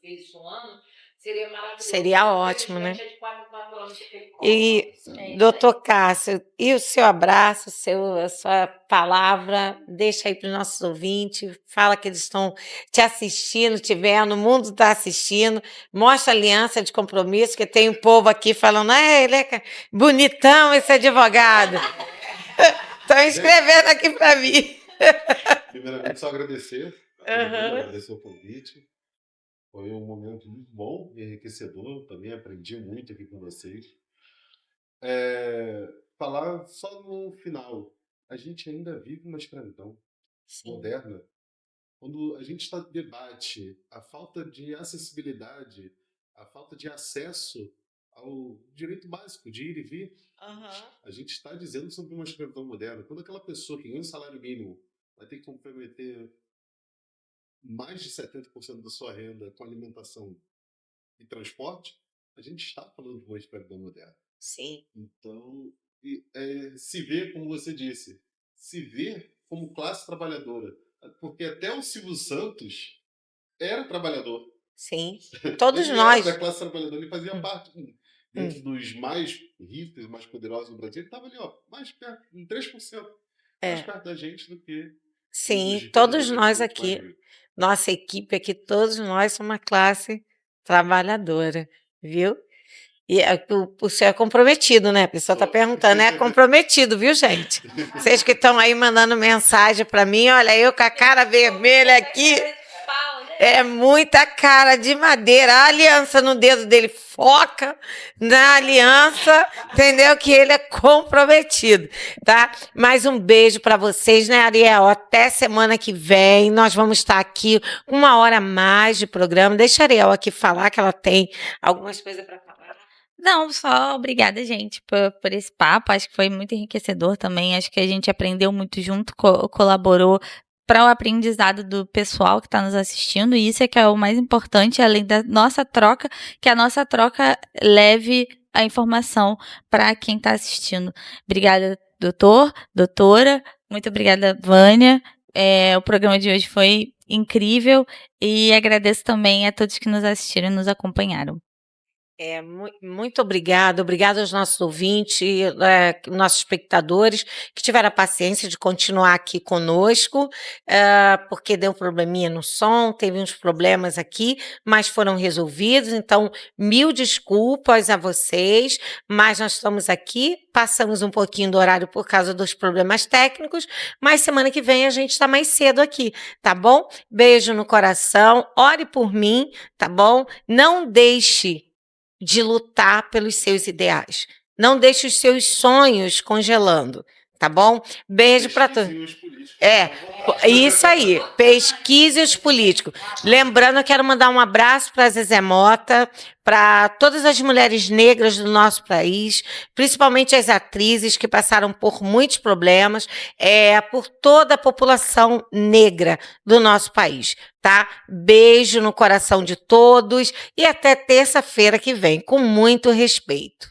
vezes no ano, seria maravilhoso. Seria ótimo, né? De 4 anos que tem Copa. E, doutor Cássio, e o seu abraço, a sua palavra, deixa aí para os nossos ouvintes, fala que eles estão te assistindo, te vendo, o mundo está assistindo, mostra a aliança de compromisso, que tem um povo aqui falando, ele é bonitão esse advogado. Estão escrevendo aqui para mim. Primeiramente, só agradecer o convite. Foi um momento muito bom e enriquecedor. Também aprendi muito aqui com vocês. Falar só no final. A gente ainda vive uma escravidão moderna. Quando a gente debate a falta de acessibilidade, a falta de acesso ao direito básico de ir e vir, a gente está dizendo sobre uma escravidão moderna. Quando aquela pessoa que ganha um salário mínimo vai ter que comprometer mais de 70% da sua renda com alimentação e transporte, a gente está falando de uma escravidão moderna. Sim. Então, se ver, como você disse, se ver como classe trabalhadora. Porque até o Silvio Santos era trabalhador. Sim, todos ele nós. Era da classe trabalhadora, ele fazia parte dentro dos mais ricos, mais poderosos do Brasil. Ele estava ali, mais perto, em 3%. Mais perto da gente do que... Sim, todos nós aqui. Nossa equipe aqui, todos nós somos uma classe trabalhadora, viu? E o senhor é comprometido, né? A pessoa está perguntando, é comprometido, viu, gente? Vocês que estão aí mandando mensagem para mim, olha, eu com a cara vermelha aqui. É muita cara de madeira. A aliança no dedo dele foca na aliança, entendeu? Que ele é comprometido, tá? Mais um beijo para vocês, né, Ariel? Até semana que vem. Nós vamos estar aqui com 1 hora a mais de programa. Deixa a Ariel aqui falar, que ela tem algumas coisas para falar. Não, só obrigada, gente, por esse papo. Acho que foi muito enriquecedor também. Acho que a gente aprendeu muito junto, colaborou para o aprendizado do pessoal que está nos assistindo. E isso é que é o mais importante, além da nossa troca, que a nossa troca leve a informação para quem está assistindo. Obrigada, doutor, doutora. Muito obrigada, Vânia. O programa de hoje foi incrível e agradeço também a todos que nos assistiram e nos acompanharam. Muito obrigada aos nossos ouvintes, nossos espectadores que tiveram a paciência de continuar aqui conosco, porque deu probleminha no som, teve uns problemas aqui, mas foram resolvidos, então 1000 desculpas a vocês, mas nós estamos aqui, passamos um pouquinho do horário por causa dos problemas técnicos, mas semana que vem a gente está mais cedo aqui, tá bom? Beijo no coração, ore por mim, tá bom? Não deixe de lutar pelos seus ideais. Não deixe os seus sonhos congelando, tá bom? Beijo para todos. Isso aí. Pesquise os políticos. Lembrando, eu quero mandar um abraço para a Zezé Mota, para todas as mulheres negras do nosso país, principalmente as atrizes que passaram por muitos problemas, por toda a população negra do nosso país, tá? Beijo no coração de todos e até terça-feira que vem, com muito respeito.